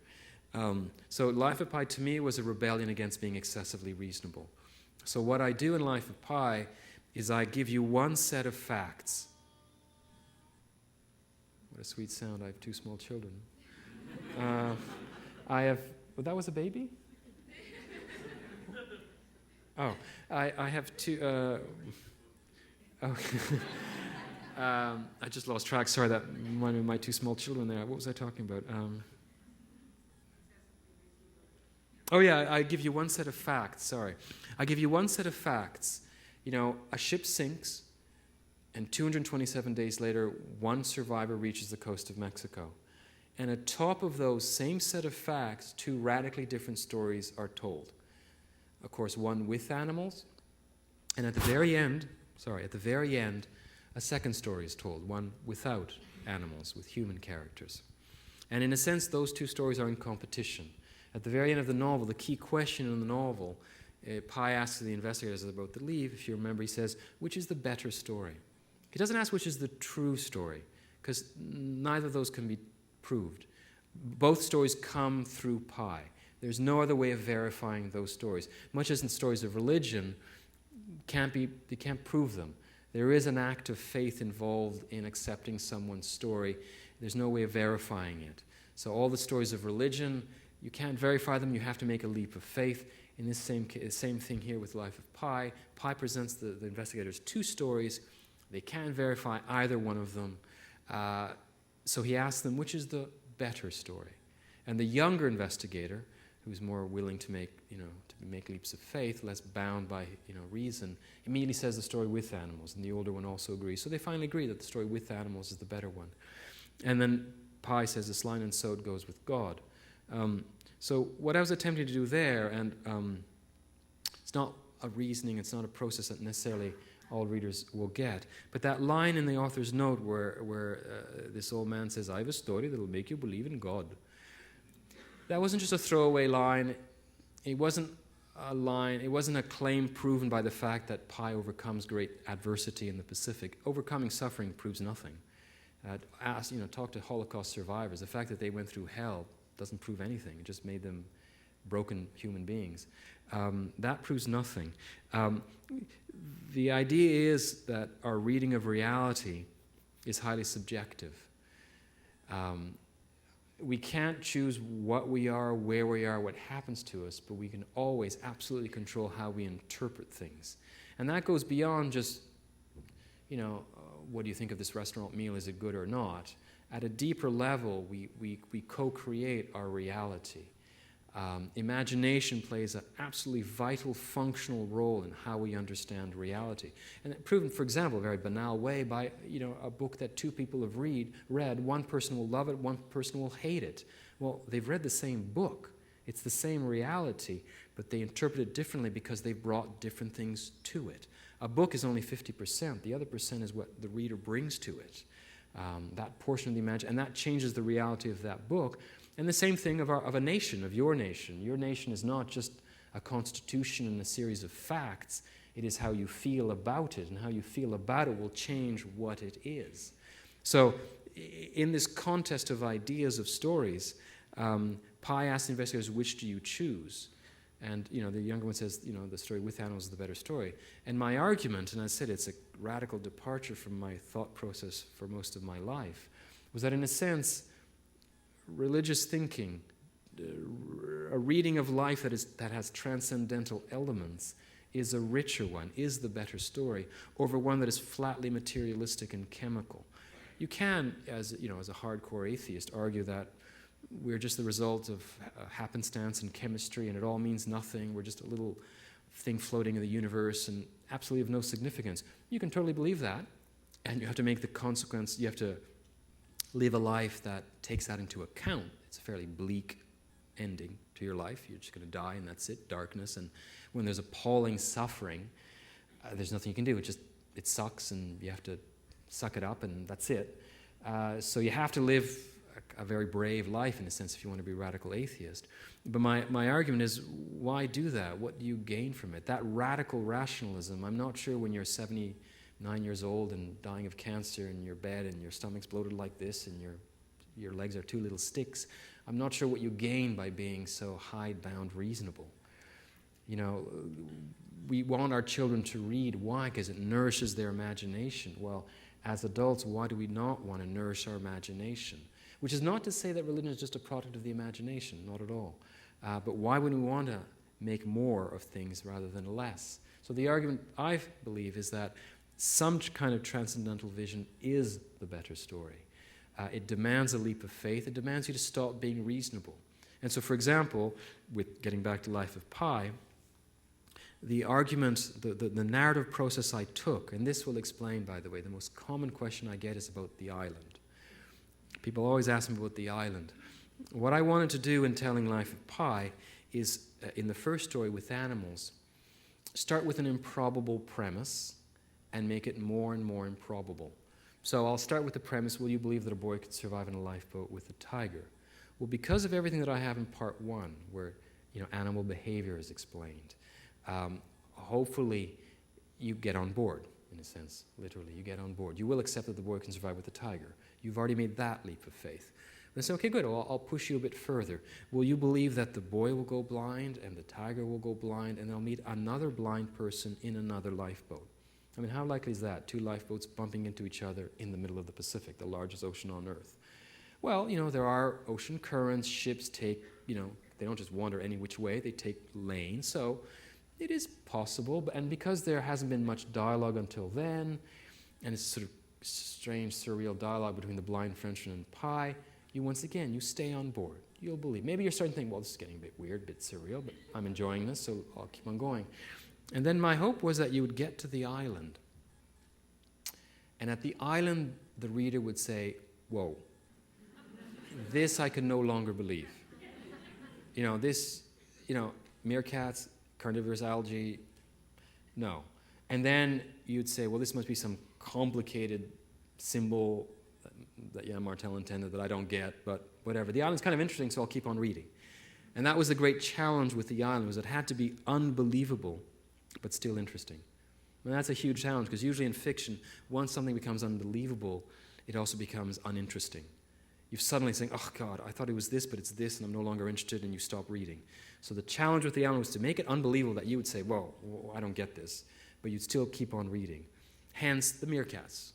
So Life of Pi to me was a rebellion against being excessively reasonable. So what I do in Life of Pi is I give you one set of facts. What a sweet sound. I have 2 small children. That was a baby? Oh, I have 2, I just lost track. Sorry, that reminded me of my 2 small children there. What was I talking about? I give you one set of facts. Sorry. I give you one set of facts. A ship sinks, and 227 days later, one survivor reaches the coast of Mexico. And atop of those same set of facts, 2 radically different stories are told. Of course, one with animals, and at the very end, a second story is told, one without animals, with human characters. And in a sense, those 2 stories are in competition. At the very end of the novel, the key question in the novel, Pi asks the investigators about to leave. If you remember, he says, which is the better story? He doesn't ask which is the true story, because neither of those can be proved. Both stories come through Pi. There's no other way of verifying those stories. Much as in stories of religion, you can't prove them. There is an act of faith involved in accepting someone's story. There's no way of verifying it. So all the stories of religion, you can't verify them. You have to make a leap of faith. In this same thing here with Life of Pi, Pi presents the investigators 2 stories. They can't verify either one of them. So he asks them, which is the better story? And the younger investigator, who's more willing to make leaps of faith, less bound by reason, immediately says the story with animals, and the older one also agrees. So they finally agree that the story with animals is the better one. And then Pi says this line, and so it goes with God. So what I was attempting to do there, and it's not a reasoning, it's not a process that necessarily all readers will get, but that line in the author's note where this old man says, I have a story that will make you believe in God. That wasn't just a throwaway line. It wasn't a claim proven by the fact that Pi overcomes great adversity in the Pacific. Overcoming suffering proves nothing. Talk to Holocaust survivors. The fact that they went through hell doesn't prove anything. It just made them broken human beings. That proves nothing. The idea is that our reading of reality is highly subjective. We can't choose what we are, where we are, what happens to us, but we can always absolutely control how we interpret things. And that goes beyond just, what do you think of this restaurant meal? Is it good or not? at a deeper level, we co-create our reality. Imagination plays an absolutely vital, functional role in how we understand reality. And proven, for example, a very banal way by a book that two people have read. One person will love it, one person will hate it. Well, they've read the same book. It's the same reality, but they interpret it differently because they've brought different things to it. A book is only 50%. The other percent is what the reader brings to it. That portion of the imagination, and that changes the reality of that book. And the same thing of a nation, of your nation. Your nation is not just a constitution and a series of facts. It is how you feel about it, and how you feel about it will change what it is. So in this contest of ideas, of stories, Pi asks the investigators, which do you choose? And the younger one says, the story with animals is the better story. And my argument, and I said it's a radical departure from my thought process for most of my life, was that in a sense, religious thinking, a reading of life that has transcendental elements, is a richer one, is the better story, over one that is flatly materialistic and chemical. You can, as a hardcore atheist, argue that we're just the result of happenstance and chemistry, and it all means nothing. We're just a little thing floating in the universe and absolutely of no significance. You can totally believe that, and you have to make the consequence. You have to live a life that takes that into account. It's a fairly bleak ending to your life. You're just going to die, and that's it, darkness. And when there's appalling suffering, there's nothing you can do. It sucks, and you have to suck it up, and that's it. So you have to live a very brave life, in a sense, if you want to be a radical atheist. But my argument is, why do that? What do you gain from it? That radical rationalism, I'm not sure when you're 79 years old and dying of cancer in your bed and your stomach's bloated like this and your legs are two little sticks, I'm not sure what you gain by being so hidebound reasonable. We want our children to read. Why? Because it nourishes their imagination. Well, as adults, why do we not want to nourish our imagination? Which is not to say that religion is just a product of the imagination, not at all. But why would we want to make more of things rather than less? So the argument, I believe, is that some kind of transcendental vision is the better story. It demands a leap of faith. It demands you to stop being reasonable. And so, for example, with getting back to Life of Pi, the argument, the narrative process I took, and this will explain, by the way, the most common question I get is about the island. People always ask me about the island. What I wanted to do in telling Life of Pi is, in the first story with animals, start with an improbable premise and make it more and more improbable. So I'll start with the premise, will you believe that a boy could survive in a lifeboat with a tiger? Well, because of everything that I have in part one, where animal behavior is explained, hopefully you get on board, in a sense, literally, you get on board. You will accept that the boy can survive with a tiger. You've already made that leap of faith. And I say, okay, good, I'll push you a bit further. Will you believe that the boy will go blind and the tiger will go blind and they'll meet another blind person in another lifeboat? I mean, how likely is that? Two lifeboats bumping into each other in the middle of the Pacific, the largest ocean on Earth. Well, there are ocean currents, ships take, they don't just wander any which way, they take lanes. So it is possible, and because there hasn't been much dialogue until then, and it's sort of strange, surreal dialogue between the blind Frenchman and Pi, you stay on board. You'll believe. Maybe you're starting to think, well, this is getting a bit weird, a bit surreal, but I'm enjoying this, so I'll keep on going. And then my hope was that you would get to the island. And at the island, the reader would say, whoa, this I can no longer believe. Meerkats, carnivorous algae, no. And then you'd say, well, this must be some complicated symbol that Martel intended that I don't get, but whatever. The island's kind of interesting, so I'll keep on reading. And that was the great challenge with the island, was it had to be unbelievable, but still interesting. And that's a huge challenge, because usually in fiction, once something becomes unbelievable, it also becomes uninteresting. You're suddenly saying, oh God, I thought it was this, but it's this, and I'm no longer interested, and you stop reading. So the challenge with the island was to make it unbelievable that you would say, whoa, I don't get this, but you'd still keep on reading. Hence the meerkats.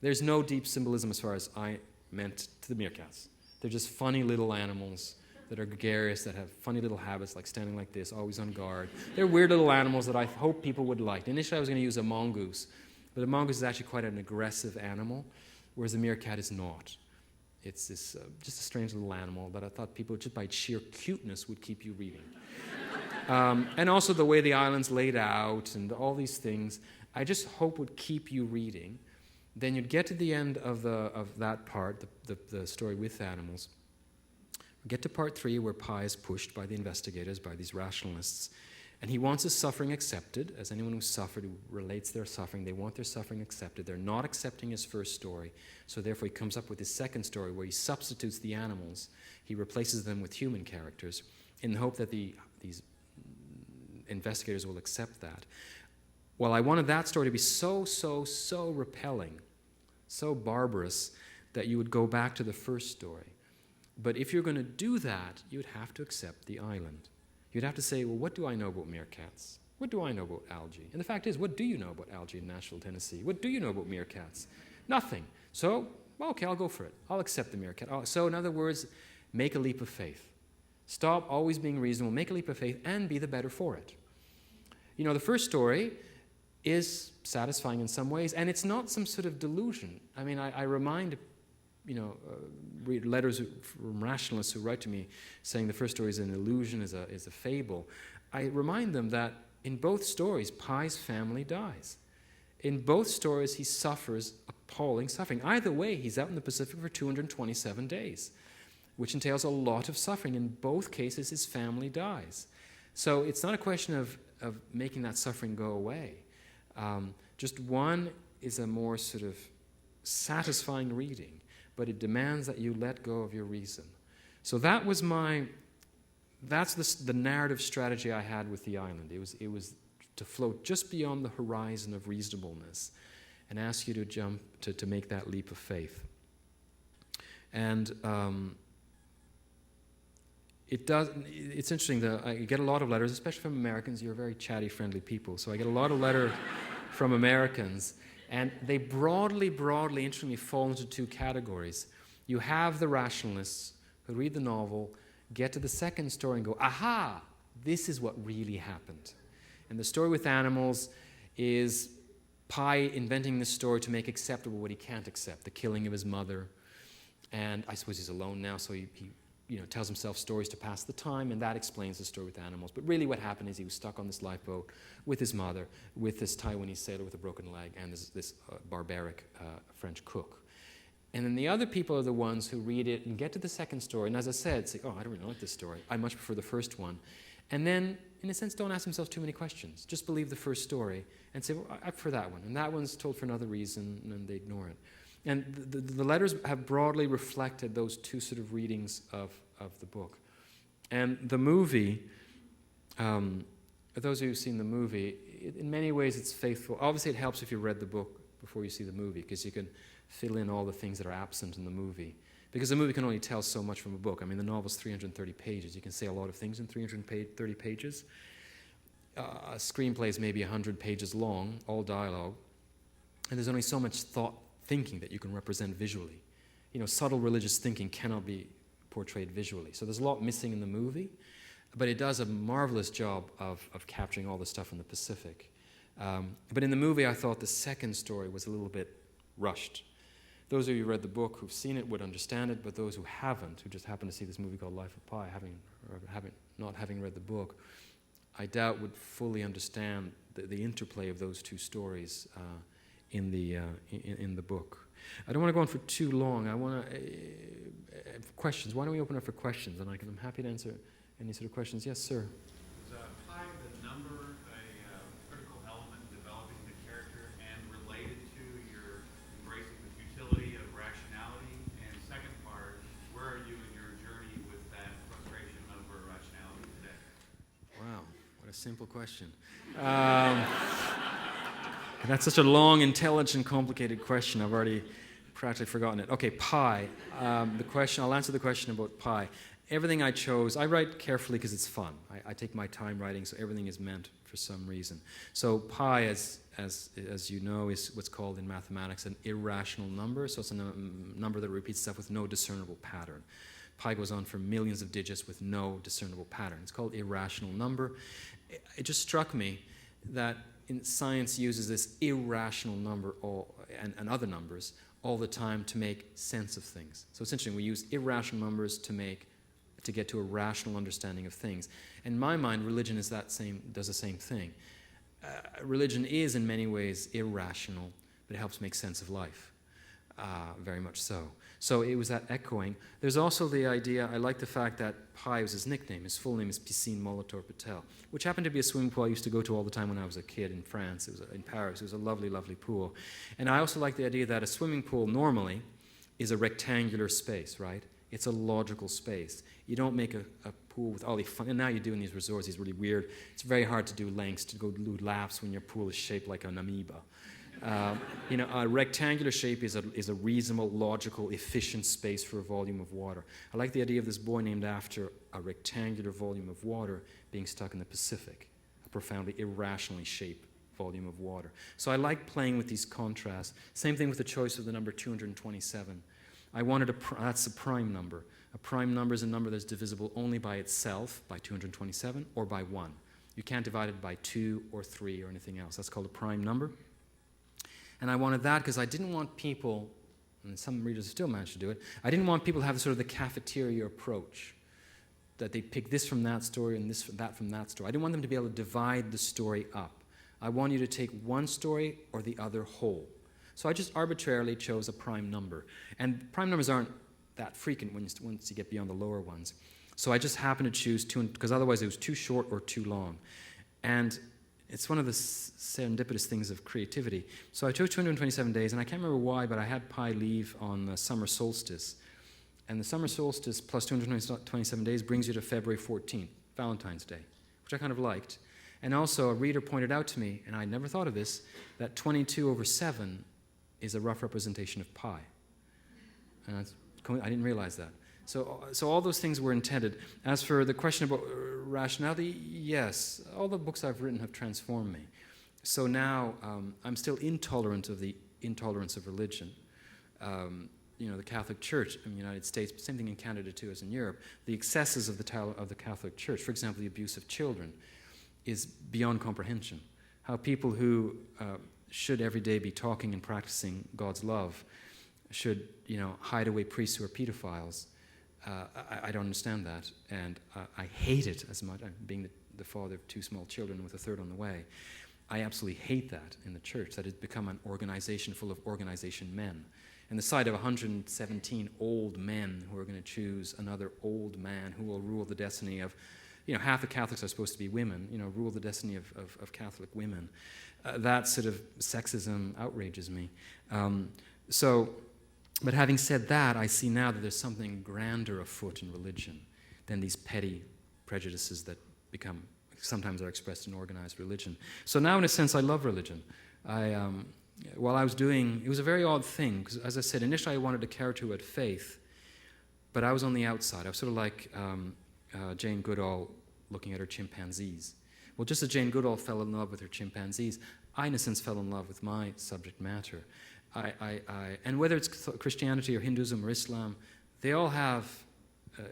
There's no deep symbolism as far as I meant to the meerkats. They're just funny little animals that are gregarious, that have funny little habits, like standing like this, always on guard. They're weird little animals that I hope people would like. Initially I was going to use a mongoose, but a mongoose is actually quite an aggressive animal, whereas the meerkat is not. It's this just a strange little animal that I thought people, just by sheer cuteness, would keep you reading. And also the way the island's laid out and all these things, I just hope would keep you reading. Then you'd get to the end of that part, the story with animals. Get to part 3 where Pi is pushed by the investigators, by these rationalists, and he wants his suffering accepted. As anyone who's suffered, who relates their suffering, they want their suffering accepted. They're not accepting his first story, so therefore he comes up with his second story where he substitutes the animals. He replaces them with human characters in the hope that these investigators will accept that. Well, I wanted that story to be so repelling, so barbarous, that you would go back to the first story. But if you're going to do that, you'd have to accept the island. You'd have to say, well, what do I know about meerkats? What do I know about algae? And the fact is, what do you know about algae in Nashville, Tennessee? What do you know about meerkats? Nothing. So, okay, I'll go for it. I'll accept the meerkat. So, in other words, make a leap of faith. Stop always being reasonable, make a leap of faith, and be the better for it. You know, the first story is satisfying in some ways, and it's not some sort of delusion. I mean, I remind, read letters from rationalists who write to me saying the first story is an illusion, is a fable. I remind them that in both stories, Pi's family dies. In both stories, he suffers appalling suffering. Either way, he's out in the Pacific for 227 days, which entails a lot of suffering. In both cases, his family dies. So it's not a question of making that suffering go away. Just one is a more sort of satisfying reading, but it demands that you let go of your reason. So that's the narrative strategy I had with the island. It was to float just beyond the horizon of reasonableness and ask you to jump, to make that leap of faith. And it's interesting that I get a lot of letters, especially from Americans. You're very chatty, friendly people. So I get a lot of letters from Americans, and they broadly, interestingly, fall into 2 categories. You have the rationalists who read the novel, get to the second story and go, aha, this is what really happened. And the story with animals is Pi inventing this story to make acceptable what he can't accept, the killing of his mother. And I suppose he's alone now, so he tells himself stories to pass the time, and that explains the story with animals. But really what happened is he was stuck on this lifeboat with his mother, with this Taiwanese sailor with a broken leg, and this barbaric French cook. And then the other people are the ones who read it and get to the second story, and as I said, say, oh, I don't really like this story. I much prefer the first one. And then, in a sense, don't ask themselves too many questions. Just believe the first story and say, well, I prefer that one. And that one's told for another reason, and they ignore it. And the letters have broadly reflected those 2 sort of readings of the book. And the movie, for those of you who've seen the movie, in many ways it's faithful. Obviously it helps if you read the book before you see the movie, because you can fill in all the things that are absent in the movie. Because the movie can only tell so much from a book. I mean, the novel's 330 pages. You can say a lot of things in 330 pages. A screenplay is maybe 100 pages long, all dialogue. And there's only so much thinking that you can represent visually. Subtle religious thinking cannot be portrayed visually. So there's a lot missing in the movie, but it does a marvelous job of capturing all the stuff in the Pacific. But in the movie, I thought the second story was a little bit rushed. Those of you who read the book, who've seen it, would understand it, but those who haven't, who just happen to see this movie called Life of Pi, not having read the book, I doubt would fully understand the interplay of those 2 stories in the book. I don't want to go on for too long. I want to questions. Why don't we open up for questions? And I'm happy to answer any sort of questions. Yes, sir. Is Pi the number a critical element in developing the character and related to your embracing the futility of rationality? And second part, where are you in your journey with that frustration over rationality today? Wow, what a simple question. That's such a long, intelligent, complicated question. I've already practically forgotten it. Okay, Pi. I'll answer the question about Pi. Everything I chose, I write carefully because it's fun. I take my time writing, so everything is meant for some reason. So Pi, as you know, is what's called in mathematics an irrational number. So it's a number that repeats itself with no discernible pattern. Pi goes on for millions of digits with no discernible pattern. It's called irrational number. It just struck me that science uses this irrational number and other numbers all the time to make sense of things. So it's interesting, we use irrational numbers to get to a rational understanding of things. In my mind, religion does the same thing. Religion is in many ways irrational, but it helps make sense of life, very much so. So it was that echoing. There's also the idea, I like the fact that Pi was his nickname. His full name is Piscine Molitor Patel, which happened to be a swimming pool I used to go to all the time when I was a kid in France. It was in Paris. It was a lovely, lovely pool. And I also like the idea that a swimming pool normally is a rectangular space, right? It's a logical space. You don't make a pool with all the fun, and now you do in these resorts, these really weird, it's very hard to do lengths, to go do laps when your pool is shaped like an amoeba. A rectangular shape is a reasonable, logical, efficient space for a volume of water. I like the idea of this boy named after a rectangular volume of water being stuck in the Pacific, a profoundly irrationally shaped volume of water. So I like playing with these contrasts. Same thing with the choice of the number 227. I wanted that's a prime number. A prime number is a number that's divisible only by itself, by 227, or by 1. You can't divide it by 2 or 3 or anything else. That's called a prime number. And I wanted that because I didn't want people, and some readers still manage to do it, I didn't want people to have sort of the cafeteria approach, that they pick this from that story and that from that story. I didn't want them to be able to divide the story up. I want you to take one story or the other whole. So I just arbitrarily chose a prime number. And prime numbers aren't that frequent once you get beyond the lower ones. So I just happened to choose 2, because otherwise it was too short or too long. And it's one of the serendipitous things of creativity. So I chose 227 days, and I can't remember why, but I had Pi leave on the summer solstice. And the summer solstice plus 227 days brings you to February 14th, Valentine's Day, which I kind of liked. And also a reader pointed out to me, and I never thought of this, that 22/7 is a rough representation of Pi. And I didn't realize that. So all those things were intended. As for the question about rationality, yes, all the books I've written have transformed me. So now I'm still intolerant of the intolerance of religion. The Catholic Church in the United States, same thing in Canada too as in Europe, the excesses of the Catholic Church, for example, the abuse of children, is beyond comprehension. How people who should every day be talking and practicing God's love should, hide away priests who are pedophiles. I don't understand that, and I hate it as much. Being the father of 2 small children with a third on the way, I absolutely hate that in the church, that it's become an organization full of organization men. And the sight of 117 old men who are going to choose another old man who will rule the destiny of, half the Catholics are supposed to be women, rule the destiny of Catholic women. That sort of sexism outrages me. But having said that, I see now that there's something grander afoot in religion than these petty prejudices that sometimes are expressed in organized religion. So now, in a sense, I love religion. While I was it was a very odd thing, because as I said, initially I wanted a character who had faith, but I was on the outside. I was sort of like Jane Goodall looking at her chimpanzees. Well, just as Jane Goodall fell in love with her chimpanzees, I, in a sense, fell in love with my subject matter. And whether it's Christianity or Hinduism or Islam, they all have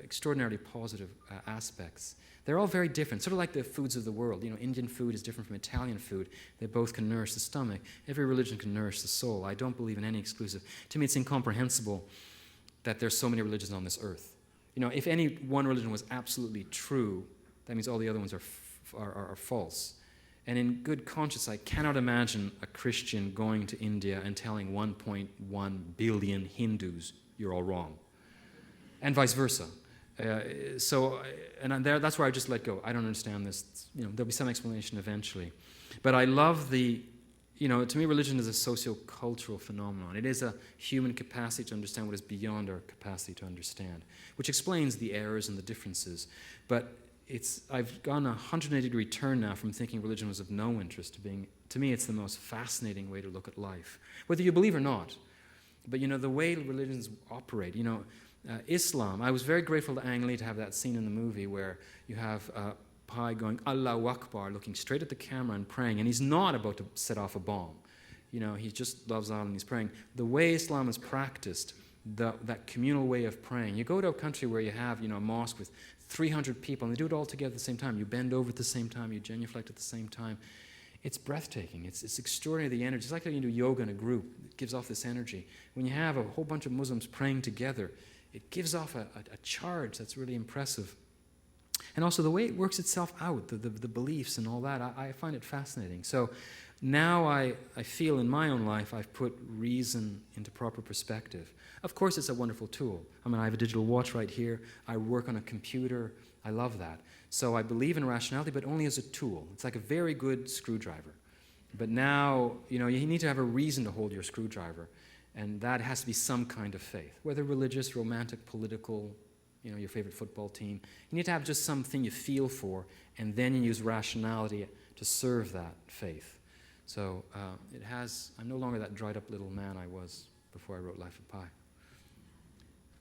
extraordinarily positive aspects. They're all very different, sort of like the foods of the world. Indian food is different from Italian food. They both can nourish the stomach. Every religion can nourish the soul. I don't believe in any exclusive. To me, it's incomprehensible that there's so many religions on this earth. If any one religion was absolutely true, that means all the other ones are false. And in good conscience, I cannot imagine a Christian going to India and telling 1.1 billion Hindus, you're all wrong. And vice versa. That's where I just let go. I don't understand this. There'll be some explanation eventually. But I love to me, religion is a socio-cultural phenomenon. It is a human capacity to understand what is beyond our capacity to understand, which explains the errors and the differences. But I've gone a 180-degree turn now from thinking religion was of no interest to me, it's the most fascinating way to look at life, whether you believe or not. But, the way religions operate, Islam, I was very grateful to Ang Lee to have that scene in the movie where you have Pi going, Allahu Akbar, looking straight at the camera and praying, and he's not about to set off a bomb. He just loves Allah and he's praying. The way Islam is practiced, that communal way of praying, you go to a country where you have, a mosque with 300 people, and they do it all together at the same time. You bend over at the same time, you genuflect at the same time. It's breathtaking. It's extraordinary, the energy. It's like when you do yoga in a group. It gives off this energy. When you have a whole bunch of Muslims praying together, it gives off a charge that's really impressive. And also the way it works itself out, the beliefs and all that, I find it fascinating. So now I feel in my own life I've put reason into proper perspective. Of course it's a wonderful tool. I mean, I have a digital watch right here. I work on a computer. I love that. So I believe in rationality, but only as a tool. It's like a very good screwdriver. But now, you need to have a reason to hold your screwdriver. And that has to be some kind of faith, whether religious, romantic, political, your favorite football team. You need to have just something you feel for, and then you use rationality to serve that faith. So I'm no longer that dried up little man I was before I wrote Life of Pi.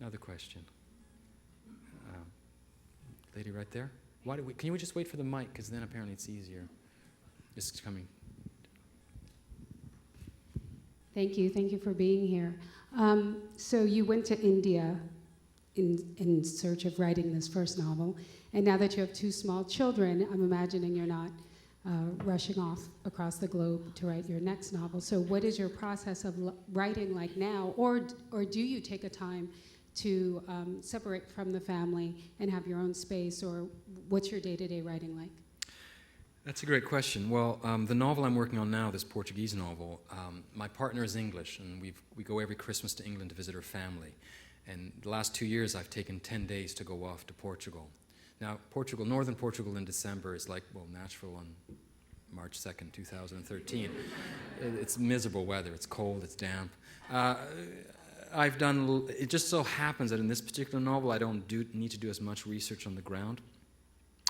Another question. Lady right there. Can you just wait for the mic, because then apparently it's easier. It's coming. Thank you for being here. So you went to India in search of writing this first novel, and now that you have 2 small children, I'm imagining you're not rushing off across the globe to write your next novel. So what is your process of writing like now, or do you take a time to separate from the family and have your own space, or what's your day-to-day writing like? That's a great question. Well, the novel I'm working on now, this Portuguese novel, my partner is English, and we go every Christmas to England to visit her family. And the last 2 years, I've taken 10 days to go off to Portugal. Now, northern Portugal in December is like, Nashville on March 2nd, 2013. It's miserable weather. It's cold. It's damp. It just so happens that in this particular novel, I don't need to do as much research on the ground.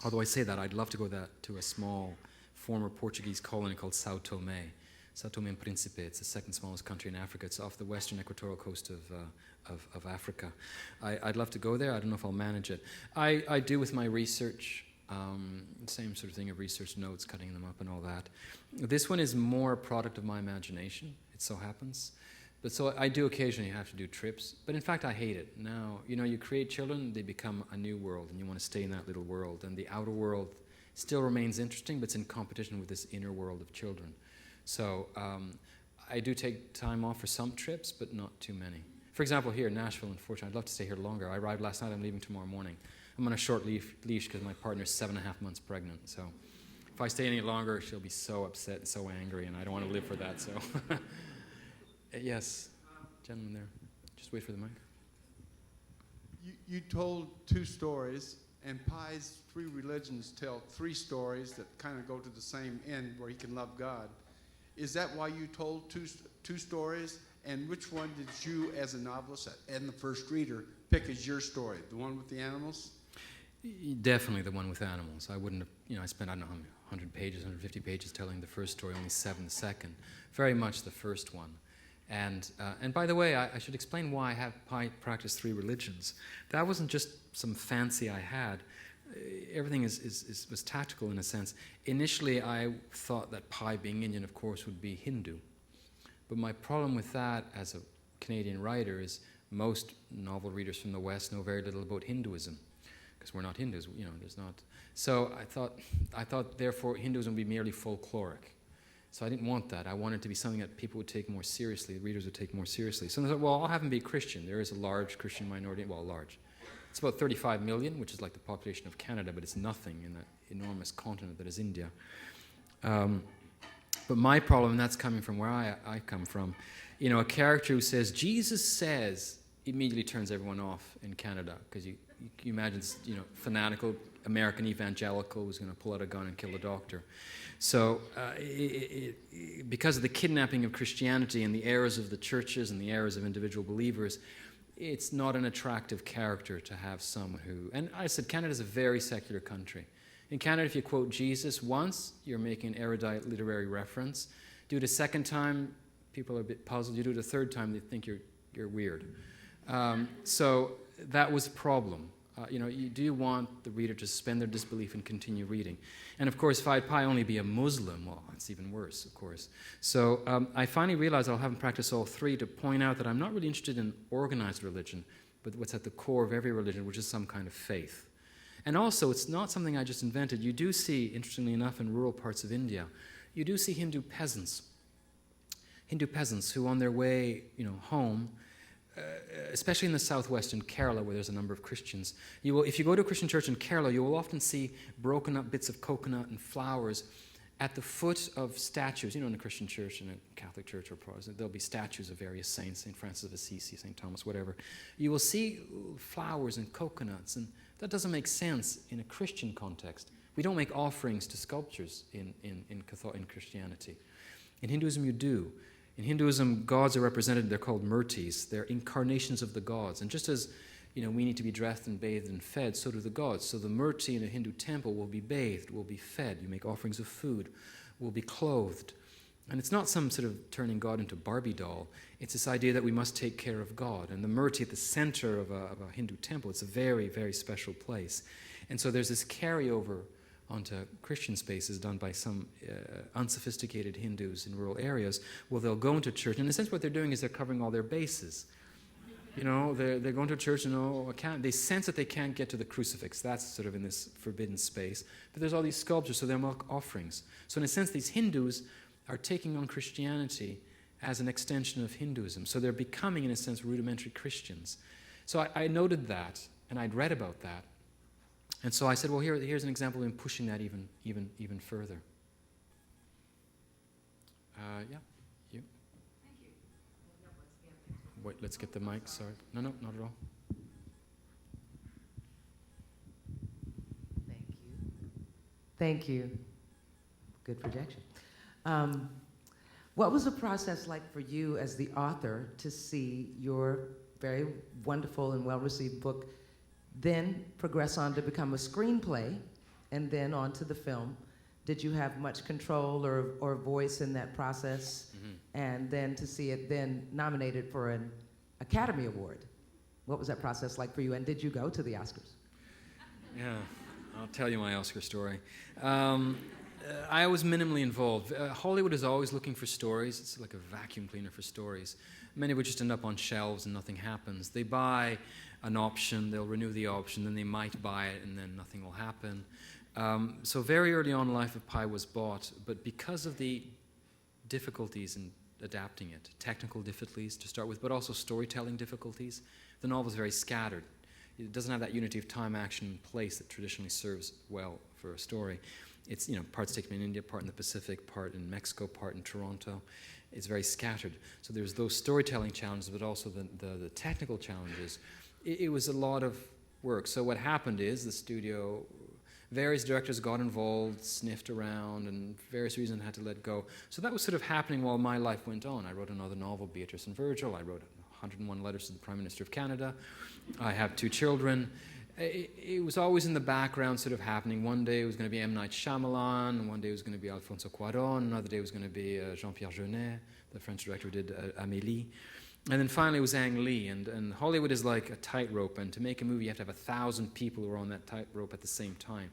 Although I say that, I'd love to go to a small former Portuguese colony called São Tomé. São Tomé and Príncipe. It's the second smallest country in Africa. It's off the western equatorial coast of Africa. I'd love to go there. I don't know if I'll manage it. I do with my research, same sort of thing of research notes, cutting them up and all that. This one is more a product of my imagination, it so happens. But so I do occasionally have to do trips, but in fact I hate it. Now, you create children, they become a new world, and you want to stay in that little world, and the outer world still remains interesting, but it's in competition with this inner world of children. So I do take time off for some trips, but not too many. For example, here in Nashville, unfortunately, I'd love to stay here longer. I arrived last night, I'm leaving tomorrow morning. I'm on a short leash because my partner's 7.5 months pregnant, so if I stay any longer, she'll be so upset and so angry, and I don't want to live for that, so... Yes, gentleman there. Just wait for the mic. You told 2 stories, and Pi's 3 religions tell 3 stories that kind of go to the same end where he can love God. Is that why you told two stories? And which one did you, as a novelist and the first reader, pick as your story? The one with the animals? Definitely the one with animals. I wouldn't have, I spent, 100 pages, 150 pages telling the first story, only 7 the second. Very much the first one. And by the way, I should explain why I have practiced 3 religions. That wasn't just some fancy I had. Everything was tactical in a sense. Initially, I thought that Pi, being Indian, of course, would be Hindu. But my problem with that as a Canadian writer is most novel readers from the West know very little about Hinduism, because we're not Hindus, there's not. So I thought therefore Hinduism would be merely folkloric. So I didn't want that. I wanted it to be something that people would take more seriously, readers would take more seriously. So I thought, I'll have them be Christian. There is a large Christian minority, large. It's about 35 million, which is like the population of Canada, but it's nothing in that enormous continent that is India. But my problem, and that's coming from where I come from, a character who says, Jesus says, immediately turns everyone off in Canada, because you imagine this, fanatical American evangelical who's going to pull out a gun and kill the doctor. So because of the kidnapping of Christianity and the errors of the churches and the errors of individual believers, it's not an attractive character to have someone who... And I said, Canada's a very secular country. In Canada, if you quote Jesus once, you're making an erudite literary reference. Do it a second time, people are a bit puzzled. You do it a third time, they think you're weird. So that was a problem. You do want the reader to suspend their disbelief and continue reading. And of course, if I'd only be a Muslim, well, it's even worse, of course. So I finally realized I'll have them practice all 3 to point out that I'm not really interested in organized religion, but what's at the core of every religion, which is some kind of faith. And also, it's not something I just invented. You do see, interestingly enough, in rural parts of India, you do see Hindu peasants who on their way, home, especially in the southwest in Kerala, where there's a number of Christians, if you go to a Christian church in Kerala, you will often see broken up bits of coconut and flowers at the foot of statues. In a Christian church, in a Catholic church or Protestant, there'll be statues of various saints, St. Francis of Assisi, St. Thomas, whatever. You will see flowers and coconuts, and that doesn't make sense in a Christian context. We don't make offerings to sculptures in Christianity. In Hinduism, you do. In Hinduism, gods are represented, they're called murtis. They're incarnations of the gods. And just as we need to be dressed and bathed and fed, so do the gods. So the murti in a Hindu temple will be bathed, will be fed. You make offerings of food, will be clothed. And it's not some sort of turning God into Barbie doll. It's this idea that we must take care of God. And the murti at the center of a Hindu temple, it's a very, very special place. And so there's this carryover onto Christian spaces done by some unsophisticated Hindus in rural areas. Well, they'll go into church. And in a sense, what they're doing is they're covering all their bases. They're going to church and they sense that they can't get to the crucifix. That's sort of in this forbidden space. But there's all these sculptures, so they're mock offerings. So in a sense, these Hindus are taking on Christianity as an extension of Hinduism. So they're becoming, in a sense, rudimentary Christians. So I noted that, and I'd read about that. And so I said, well, here's an example of him pushing that even further. Yeah, you. Thank you. Wait, let's get the mic, sorry. No, not at all. Thank you. Good projection. What was the process like for you as the author to see your very wonderful and well-received book then progress on to become a screenplay and then on to the film? Did you have much control or voice in that process? Mm-hmm. And then to see it then nominated for an Academy Award. What was that process like for you? And did you go to the Oscars? Yeah, I'll tell you my Oscar story. I was minimally involved. Hollywood is always looking for stories. It's like a vacuum cleaner for stories. Many would just end up on shelves and nothing happens. They buy an option, they'll renew the option, then they might buy it and then nothing will happen. So very early on, Life of Pi was bought, but because of the difficulties in adapting it, technical difficulties to start with, but also storytelling difficulties, the novel is very scattered. It doesn't have that unity of time, action, and place that traditionally serves well for a story. It's, parts taken in India, part in the Pacific, part in Mexico, part in Toronto. It's very scattered. So there's those storytelling challenges, but also the technical challenges. It was a lot of work. So what happened is the studio, various directors got involved, sniffed around, and various reasons had to let go. So that was sort of happening while my life went on. I wrote another novel, Beatrice and Virgil. I wrote 101 letters to the Prime Minister of Canada. I have 2 children. It was always in the background sort of happening. One day it was going to be M. Night Shyamalan, one day it was going to be Alfonso Cuarón, another day it was going to be Jean-Pierre Jeunet, the French director who did Amélie. And then finally it was Ang Lee, and Hollywood is like a tightrope, and to make a movie you have to have 1,000 people who are on that tightrope at the same time.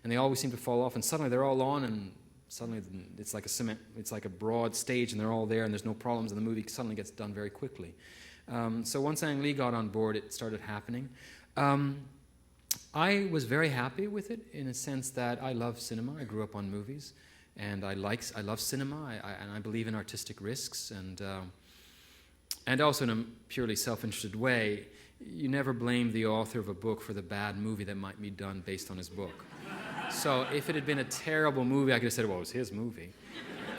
And they always seem to fall off, and suddenly they're all on, and suddenly it's like a broad stage, and they're all there, and there's no problems, and the movie suddenly gets done very quickly. So once Ang Lee got on board, it started happening. I was very happy with it in a sense that I love cinema. I grew up on movies, and I love cinema, and I believe in artistic risks, and also in a purely self-interested way, you never blame the author of a book for the bad movie that might be done based on his book. So if it had been a terrible movie, I could have said, well, it was his movie.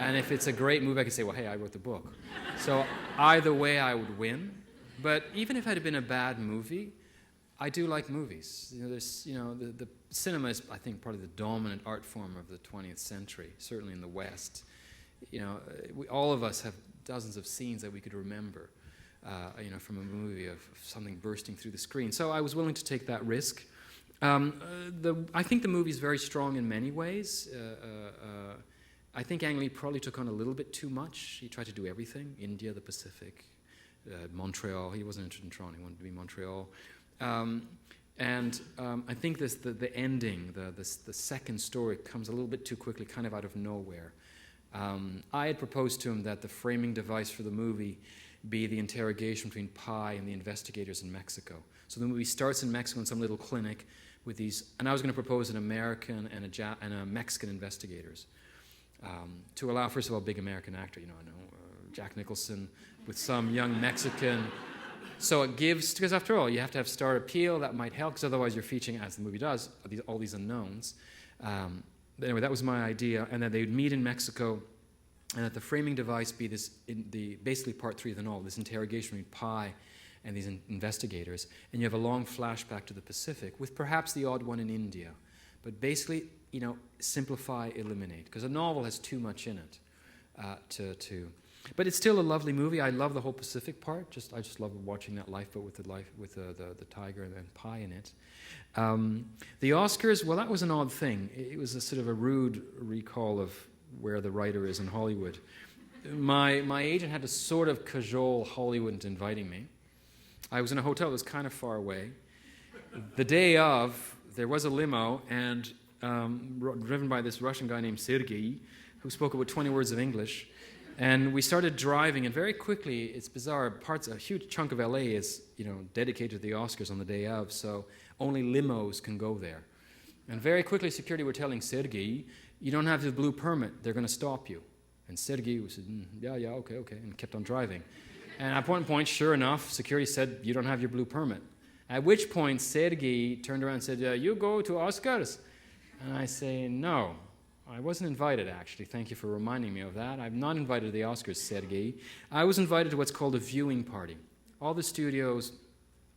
And if it's a great movie, I could say, well, hey, I wrote the book. So either way, I would win. But even if it had been a bad movie, I do like movies. The cinema is, I think, probably the dominant art form of the 20th century, certainly in the West. All of us have dozens of scenes that we could remember, from a movie of something bursting through the screen. So I was willing to take that risk. I think the movie is very strong in many ways. I think Ang Lee probably took on a little bit too much. He tried to do everything: India, the Pacific, Montreal. He wasn't interested in Toronto. He wanted to be Montreal. I think the ending, the second story, comes a little bit too quickly, kind of out of nowhere. I had proposed to him that the framing device for the movie be the interrogation between Pi and the investigators in Mexico. So the movie starts in Mexico in some little clinic with these, and I was going to propose an American and a Mexican investigators. to allow, first of all, a big American actor, I know Jack Nicholson with some young Mexican. So it gives, because after all, you have to have star appeal. That might help, because otherwise you're featuring, as the movie does, all these unknowns. Anyway, that was my idea, and then they would meet in Mexico, and that the framing device be this, basically part 3 of the novel, this interrogation between Pi and these investigators, and you have a long flashback to the Pacific, with perhaps the odd one in India. But basically, simplify, eliminate, because a novel has too much in it. But it's still a lovely movie. I love the whole Pacific part. I just love watching that lifeboat with the tiger and Pi in it. The Oscars, well, that was an odd thing. It was a sort of a rude recall of where the writer is in Hollywood. My agent had to sort of cajole Hollywood into inviting me. I was in a hotel that was kind of far away. The day of, there was a limo, and driven by this Russian guy named Sergei, who spoke about 20 words of English. And we started driving, and very quickly, it's bizarre, a huge chunk of LA is, dedicated to the Oscars on the day of, so only limos can go there. And very quickly, security were telling Sergei, you don't have the blue permit, they're going to stop you. And Sergei said, yeah, okay, and kept on driving. And at one point, sure enough, security said, you don't have your blue permit. At which point, Sergei turned around and said, you go to Oscars? And I say, no. I wasn't invited, actually. Thank you for reminding me of that. I'm not invited to the Oscars, Sergei. I was invited to what's called a viewing party. All the studios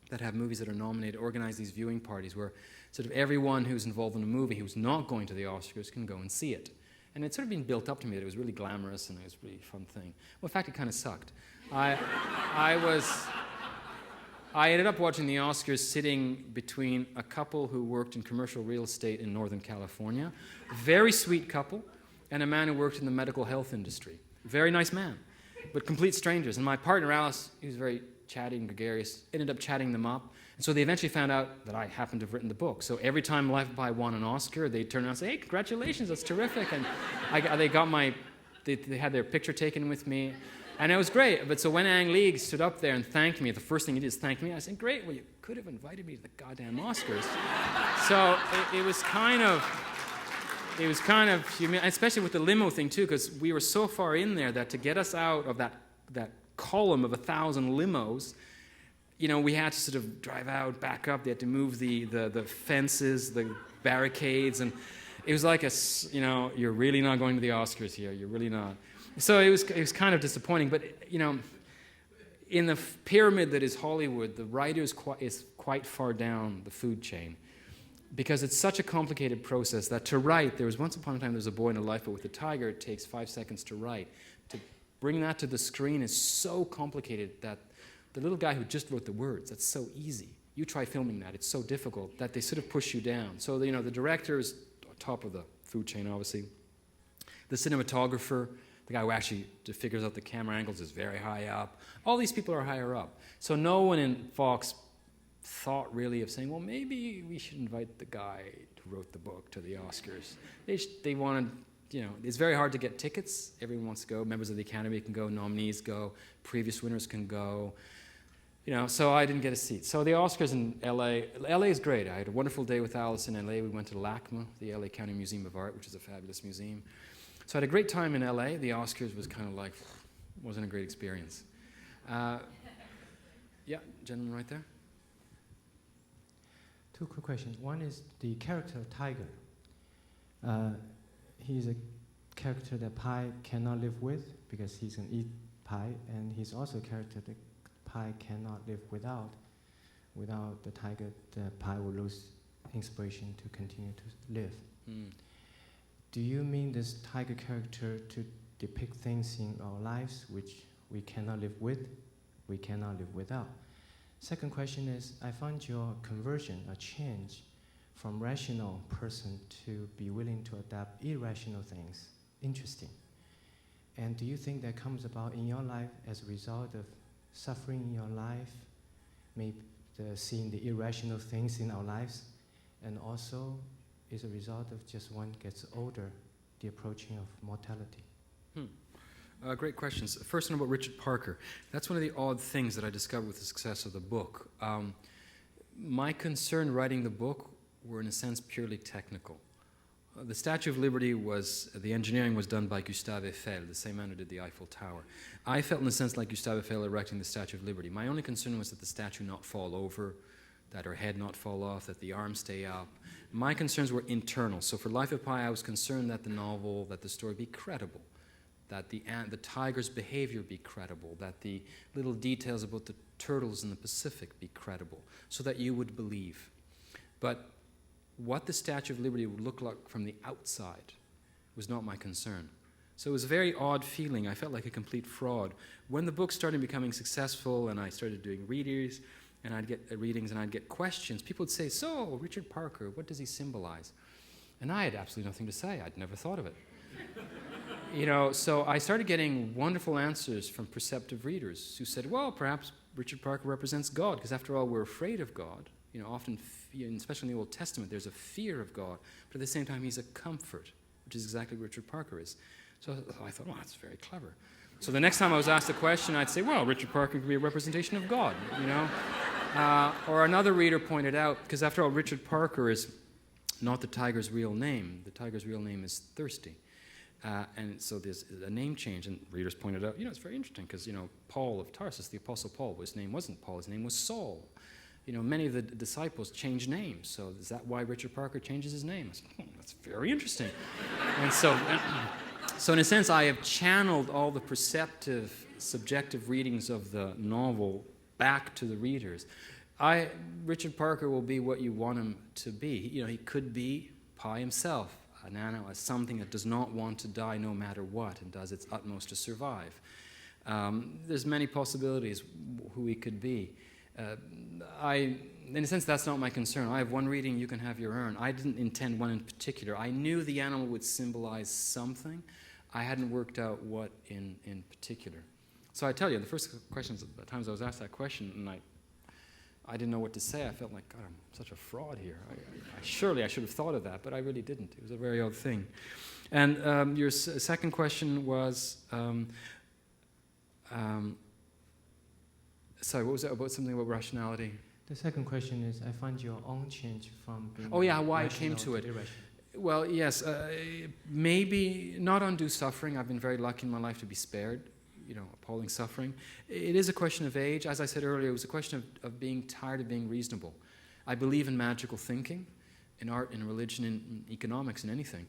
that have movies that are nominated organize these viewing parties where sort of everyone who's involved in a movie who's not going to the Oscars can go and see it. And it's sort of been built up to me that it was really glamorous and it was a really fun thing. Well, in fact, it kind of sucked. I ended up watching the Oscars sitting between a couple who worked in commercial real estate in Northern California, a very sweet couple, and a man who worked in the medical health industry. Very nice man, but complete strangers. And my partner, Alice, he was very chatty and gregarious, ended up chatting them up. And so they eventually found out that I happened to have written the book. So every time Life of Pi won an Oscar, they'd turn around and say, hey, congratulations, that's terrific. And they had their picture taken with me. And it was great. But so when Ang Lee stood up there and thanked me, the first thing he did is thank me. I said, great, well, you could have invited me to the goddamn Oscars. So it was kind of humiliating, especially with the limo thing, too, because we were so far in there that to get us out of that column of 1,000 limos, we had to sort of drive out, back up. They had to move the fences, the barricades, and it was like you're really not going to the Oscars here. You're really not. So it was kind of disappointing, but in the pyramid that is Hollywood, the writer is quite far down the food chain, because it's such a complicated process that to write, there was once upon a time there was a boy in a lifeboat with a tiger. It takes 5 seconds to write. To bring that to the screen is so complicated that the little guy who just wrote the words, that's so easy. You try filming that, it's so difficult that they sort of push you down. So the director is top of the food chain, obviously. The cinematographer, the guy who actually figures out the camera angles, is very high up. All these people are higher up. So no one in Fox thought really of saying, well, maybe we should invite the guy who wrote the book to the Oscars. They wanted, it's very hard to get tickets. Everyone wants to go. Members of the Academy can go. Nominees go. Previous winners can go. So I didn't get a seat. So the Oscars in L.A. L.A. is great. I had a wonderful day with Alice in L.A. We went to LACMA, the L.A. County Museum of Art, which is a fabulous museum. So I had a great time in L.A. The Oscars was kind of like, wasn't a great experience. Yeah, gentleman right there. Two quick questions. One is the character of Tiger. He's a character that Pi cannot live with because he's going to eat Pi, and he's also a character that Pi cannot live without. Without the tiger, the Pi will lose inspiration to continue to live. Mm. Do you mean this tiger character to depict things in our lives which we cannot live with, we cannot live without? Second question is, I found your conversion, a change from rational person to be willing to adapt irrational things, interesting. And do you think that comes about in your life as a result of suffering in your life, maybe seeing the irrational things in our lives, and also is a result of just one gets older, the approaching of mortality? Great questions. First one about Richard Parker. That's one of the odd things that I discovered with the success of the book. My concern writing the book were, in a sense, purely technical. the Statue of Liberty the engineering was done by Gustave Eiffel, the same man who did the Eiffel Tower. I felt in a sense like Gustave Eiffel erecting the Statue of Liberty. My only concern was that the statue not fall over, that her head not fall off, that the arms stay up. My concerns were internal. So for Life of Pi, I was concerned that the novel, that the story be credible, that the tiger's behavior be credible, that the little details about the turtles in the Pacific be credible, so that you would believe. But what the Statue of Liberty would look like from the outside was not my concern. So it was a very odd feeling. I felt like a complete fraud. When the book started becoming successful and I started doing readings and I'd get questions, people would say, "So, Richard Parker, what does he symbolize?" And I had absolutely nothing to say. I'd never thought of it. So I started getting wonderful answers from perceptive readers who said, well, perhaps Richard Parker represents God, because after all, we're afraid of God. Often, especially in the Old Testament, there's a fear of God, but at the same time, he's a comfort, which is exactly what Richard Parker is. So I thought, well, that's very clever. So the next time I was asked a question, I'd say, well, Richard Parker could be a representation of God, Or another reader pointed out, because after all, Richard Parker is not the tiger's real name. The tiger's real name is Thirsty. And so there's a name change, and readers pointed out, it's very interesting, because, Paul of Tarsus, the Apostle Paul, his name wasn't Paul, his name was Saul. Many of the disciples changed names, so is that why Richard Parker changes his name? I said, that's very interesting. And so in a sense, I have channeled all the perceptive, subjective readings of the novel back to the readers. Richard Parker will be what you want him to be. He could be Pi himself, something that does not want to die no matter what and does its utmost to survive. There's many possibilities who he could be. In a sense, that's not my concern. I have one reading, you can have your own. I didn't intend one in particular. I knew the animal would symbolize something. I hadn't worked out what in particular. So I tell you, the first times I was asked that question, and I didn't know what to say. I felt like, God, I'm such a fraud here. Surely I should have thought of that, but I really didn't. It was a very odd thing. And your second question was, sorry, what was it about? Something about rationality? The second question is, I find your own change from being why I came to it. Irrational. Well, yes, maybe not undue suffering. I've been very lucky in my life to be spared, appalling suffering. It is a question of age. As I said earlier, it was a question of being tired of being reasonable. I believe in magical thinking, in art, in religion, in economics, in anything.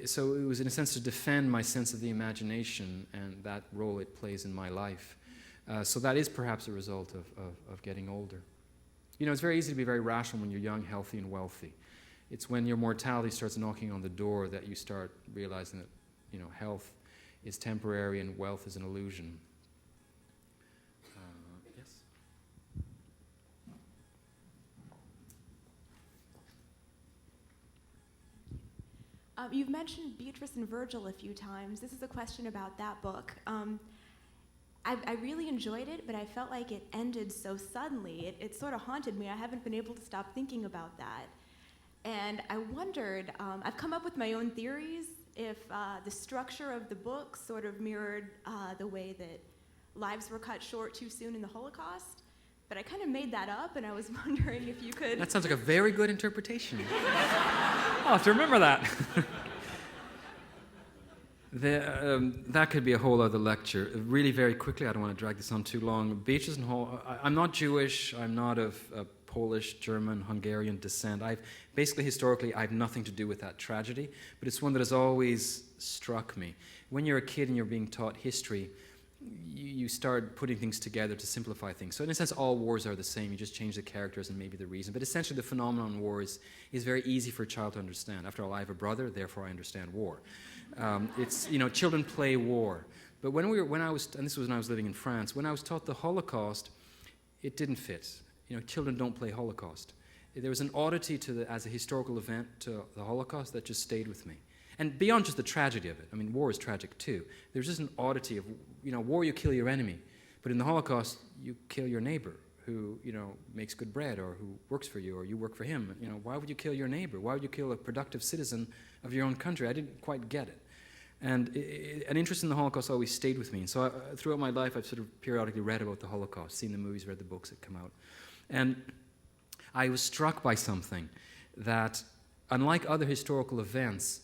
So it was, in a sense, to defend my sense of the imagination and that role it plays in my life. So that is perhaps a result of getting older. It's very easy to be very rational when you're young, healthy, and wealthy. It's when your mortality starts knocking on the door that you start realizing that, health is temporary and wealth is an illusion. Yes? You've mentioned Beatrice and Virgil a few times. This is a question about that book. I really enjoyed it, but I felt like it ended so suddenly. It sort of haunted me. I haven't been able to stop thinking about that. And I wondered, I've come up with my own theories, if the structure of the book sort of mirrored the way that lives were cut short too soon in the Holocaust. But I kind of made that up, and I was wondering if you could... That sounds like a very good interpretation. I'll have to remember that. That could be a whole other lecture. Really very quickly, I don't want to drag this on too long. Beatrice and I'm not Jewish, I'm not of Polish, German, Hungarian descent. Historically, I have nothing to do with that tragedy, but it's one that has always struck me. When you're a kid and you're being taught history, you start putting things together to simplify things. So in a sense, all wars are the same. You just change the characters and maybe the reason. But essentially, the phenomenon of war is very easy for a child to understand. After all, I have a brother, therefore I understand war. Children play war. But when I was, and this was when I was living in France, when I was taught the Holocaust, it didn't fit. Children don't play Holocaust. There was an oddity as a historical event to the Holocaust that just stayed with me. And beyond just the tragedy of it, war is tragic too. There's just an oddity of, war you kill your enemy, but in the Holocaust you kill your neighbor who, makes good bread or who works for you or you work for him. Why would you kill your neighbor? Why would you kill a productive citizen of your own country? I didn't quite get it. And an interest in the Holocaust always stayed with me. And so throughout my life I've sort of periodically read about the Holocaust, seen the movies, read the books that come out. And I was struck by something that unlike other historical events,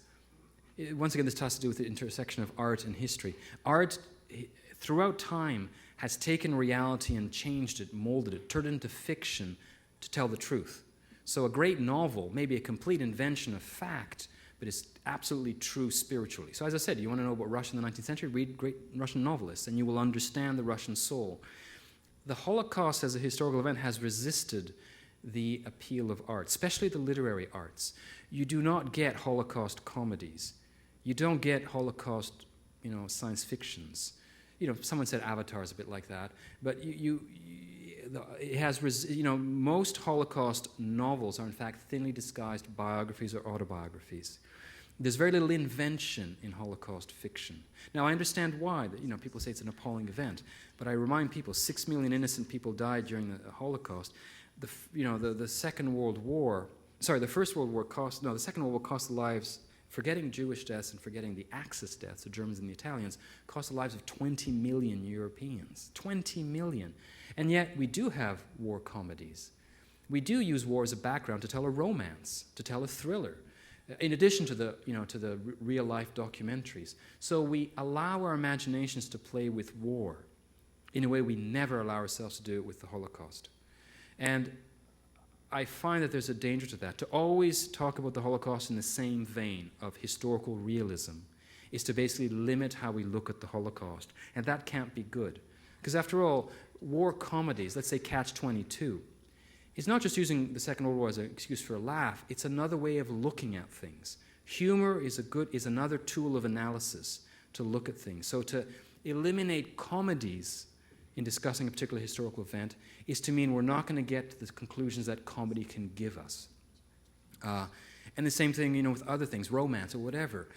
once again, this has to do with the intersection of art and history. Art, throughout time, has taken reality and changed it, molded it, turned it into fiction to tell the truth. So a great novel may be a complete invention of fact, but it's absolutely true spiritually. So as I said, you want to know about Russia in the 19th century, read great Russian novelists, and you will understand the Russian soul. The Holocaust as a historical event has resisted the appeal of art, especially the literary arts. You do not get Holocaust comedies. You don't get Holocaust, science fictions. Someone said Avatar is a bit like that, but most Holocaust novels are in fact thinly disguised biographies or autobiographies. There's very little invention in Holocaust fiction. Now, I understand why. People say it's an appalling event, but I remind people 6 million innocent people died during the Holocaust. The Second World War, the First World War the Second World War cost the lives, forgetting Jewish deaths and forgetting the Axis deaths, the Germans and the Italians, cost the lives of 20 million Europeans. 20 million. And yet we do have war comedies. We do use war as a background to tell a romance, to tell a thriller, in addition to the real-life documentaries. So we allow our imaginations to play with war in a way we never allow ourselves to do it with the Holocaust. And I find that there's a danger to that. To always talk about the Holocaust in the same vein of historical realism is to basically limit how we look at the Holocaust. And that can't be good. Because after all, war comedies, let's say Catch-22, it's not just using the Second World War as an excuse for a laugh, it's another way of looking at things. Humor is another tool of analysis to look at things. So to eliminate comedies in discussing a particular historical event is to mean we're not going to get to the conclusions that comedy can give us. And the same thing, with other things, romance or whatever.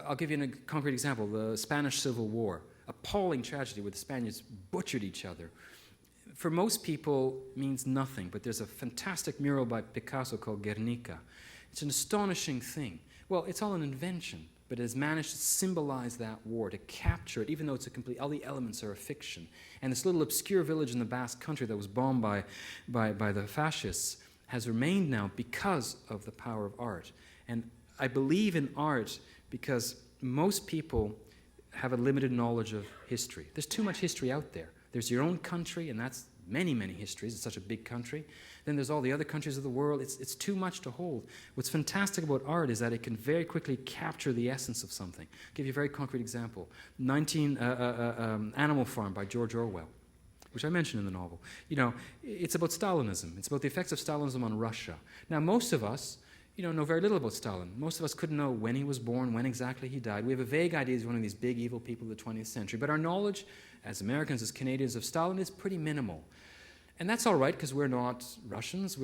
I'll give you a concrete example. The Spanish Civil War, appalling tragedy where the Spaniards butchered each other. For most people, means nothing, but there's a fantastic mural by Picasso called Guernica. It's an astonishing thing. Well, it's all an invention, but it has managed to symbolize that war, to capture it, even though all the elements are a fiction. And this little obscure village in the Basque Country that was bombed by the fascists has remained now because of the power of art. And I believe in art because most people have a limited knowledge of history. There's too much history out there. There's your own country, and that's many, many histories. It's such a big country. Then there's all the other countries of the world. It's too much to hold. What's fantastic about art is that it can very quickly capture the essence of something. I'll give you a very concrete example. Animal Farm by George Orwell, which I mentioned in the novel. It's about Stalinism. It's about the effects of Stalinism on Russia. Now, most of us know very little about Stalin. Most of us couldn't know when he was born, when exactly he died. We have a vague idea he's one of these big evil people of the 20th century. But our knowledge, as Americans, as Canadians, of Stalin is pretty minimal. And that's all right, because we're not Russians,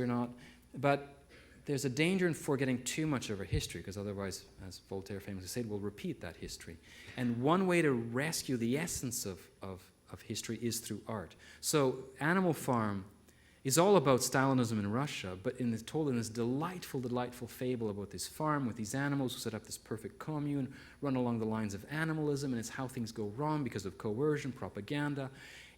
but there's a danger in forgetting too much of our history, because otherwise, as Voltaire famously said, we'll repeat that history. And one way to rescue the essence of history is through art. So Animal Farm is all about Stalinism in Russia, but told in this delightful, delightful fable about this farm with these animals who set up this perfect commune, run along the lines of animalism, and it's how things go wrong because of coercion, propaganda.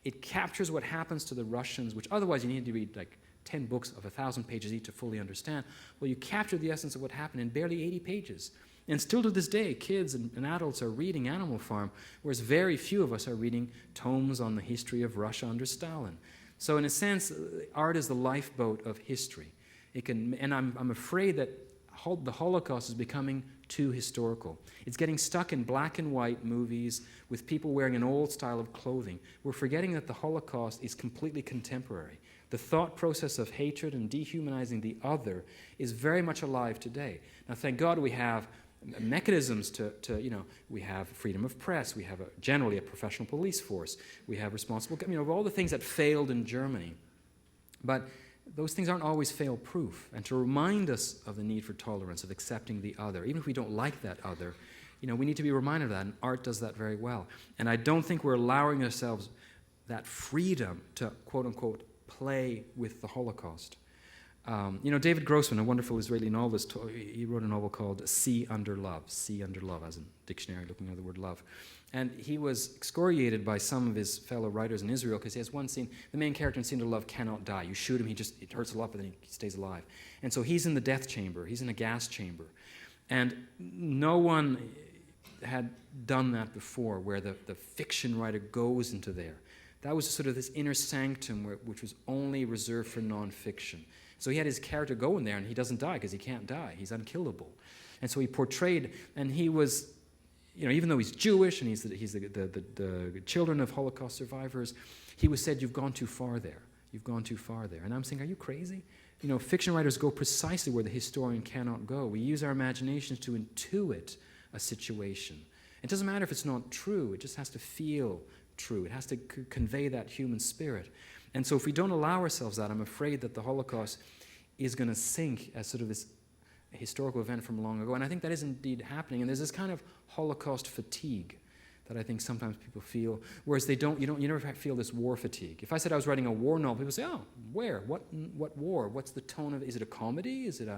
It captures what happens to the Russians, which otherwise you need to read like 10 books of 1,000 pages each to fully understand. Well, you capture the essence of what happened in barely 80 pages. And still to this day, kids and adults are reading Animal Farm, whereas very few of us are reading tomes on the history of Russia under Stalin. So in a sense, art is the lifeboat of history. And I'm afraid that the Holocaust is becoming too historical. It's getting stuck in black and white movies with people wearing an old style of clothing. We're forgetting that the Holocaust is completely contemporary. The thought process of hatred and dehumanizing the other is very much alive today. Now, thank God we have mechanisms we have freedom of press, we have generally a professional police force, we have responsible, all the things that failed in Germany. But those things aren't always fail-proof. And to remind us of the need for tolerance, of accepting the other, even if we don't like that other, we need to be reminded of that, and art does that very well. And I don't think we're allowing ourselves that freedom to, quote-unquote, play with the Holocaust. David Grossman, a wonderful Israeli novelist, he wrote a novel called Sea Under Love, as in dictionary looking at the word love. And he was excoriated by some of his fellow writers in Israel because he has one scene, the main character in Sea Under Love cannot die. You shoot him, it hurts a lot, but then he stays alive. And so he's in the death chamber, he's in a gas chamber. And no one had done that before, where the fiction writer goes into there. That was sort of this inner sanctum which was only reserved for nonfiction. So he had his character go in there, and he doesn't die because he can't die. He's unkillable. And so he portrayed, and he was, even though he's Jewish and he's the children of Holocaust survivors, he was said, you've gone too far there. You've gone too far there. And I'm saying, are you crazy? Fiction writers go precisely where the historian cannot go. We use our imaginations to intuit a situation. It doesn't matter if it's not true. It just has to feel true. It has to convey that human spirit. And so if we don't allow ourselves that, I'm afraid that the Holocaust is going to sink as sort of this historical event from long ago. And I think that is indeed happening. And there's this kind of Holocaust fatigue that I think sometimes people feel, whereas you never feel this war fatigue. If I said I was writing a war novel, people say, oh, where? What war? What's the tone of it? Is it a comedy? Is it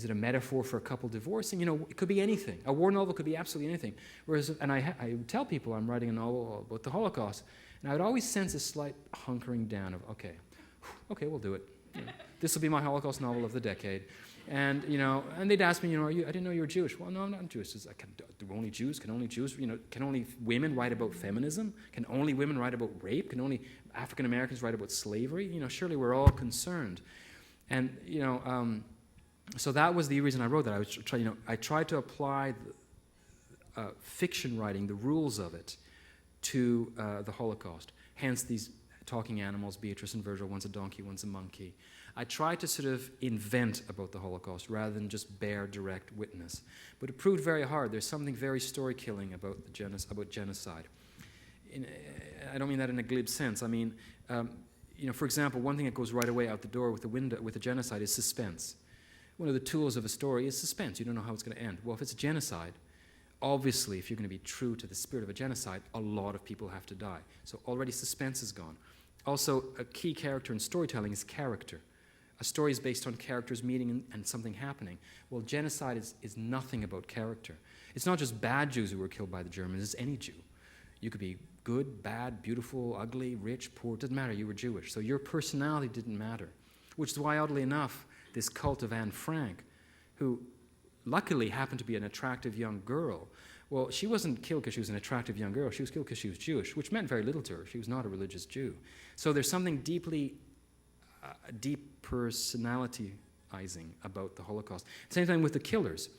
a metaphor for a couple divorcing? It could be anything. A war novel could be absolutely anything. Whereas, and I would tell people I'm writing a novel about the Holocaust, and I would always sense a slight hunkering down of, okay, we'll do it. This will be my Holocaust novel of the decade. And and they'd ask me, I didn't know you were Jewish. Well, no, I'm not Jewish. Can only Jews, can only women write about feminism? Can only women write about rape? Can only African Americans write about slavery? Surely we're all concerned. And so that was the reason I wrote that. I tried to apply fiction writing, the rules of it, to the Holocaust. Hence these talking animals, Beatrice and Virgil, one's a donkey, one's a monkey. I tried to sort of invent about the Holocaust rather than just bear direct witness. But it proved very hard. There's something very story-killing about genocide. I don't mean that in a glib sense. I mean, for example, one thing that goes right away out the door with a genocide is suspense. One of the tools of a story is suspense. You don't know how it's going to end. Well, if it's a genocide, obviously, if you're going to be true to the spirit of a genocide, a lot of people have to die. So already suspense is gone. Also, a key character in storytelling is character. A story is based on characters meeting and something happening. Well, genocide is nothing about character. It's not just bad Jews who were killed by the Germans, it's any Jew. You could be good, bad, beautiful, ugly, rich, poor, it doesn't matter, you were Jewish. So your personality didn't matter. Which is why, oddly enough, this cult of Anne Frank, who luckily happened to be an attractive young girl, well, she wasn't killed because she was an attractive young girl, she was killed because she was Jewish, which meant very little to her. She was not a religious Jew. So there's something deep personalitizing about the Holocaust. Same thing with the killers.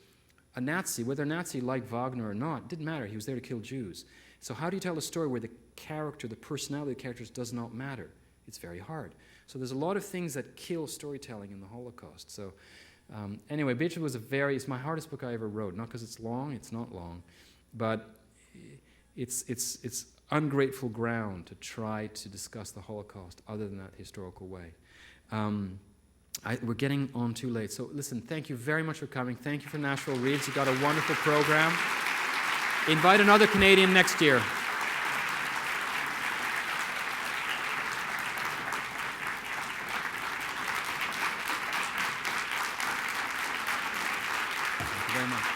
A Nazi, whether a Nazi liked Wagner or not, didn't matter. He was there to kill Jews. So how do you tell a story where the character, the personality of the characters does not matter? It's very hard. So there's a lot of things that kill storytelling in the Holocaust. So anyway, Beatrice it's my hardest book I ever wrote. Not because it's long, it's not long, but it's ungrateful ground to try to discuss the Holocaust other than that historical way. We're getting on too late. So listen, thank you very much for coming. Thank you for Nashville Reads. You've got a wonderful program. Invite another Canadian next year. Thank you very much.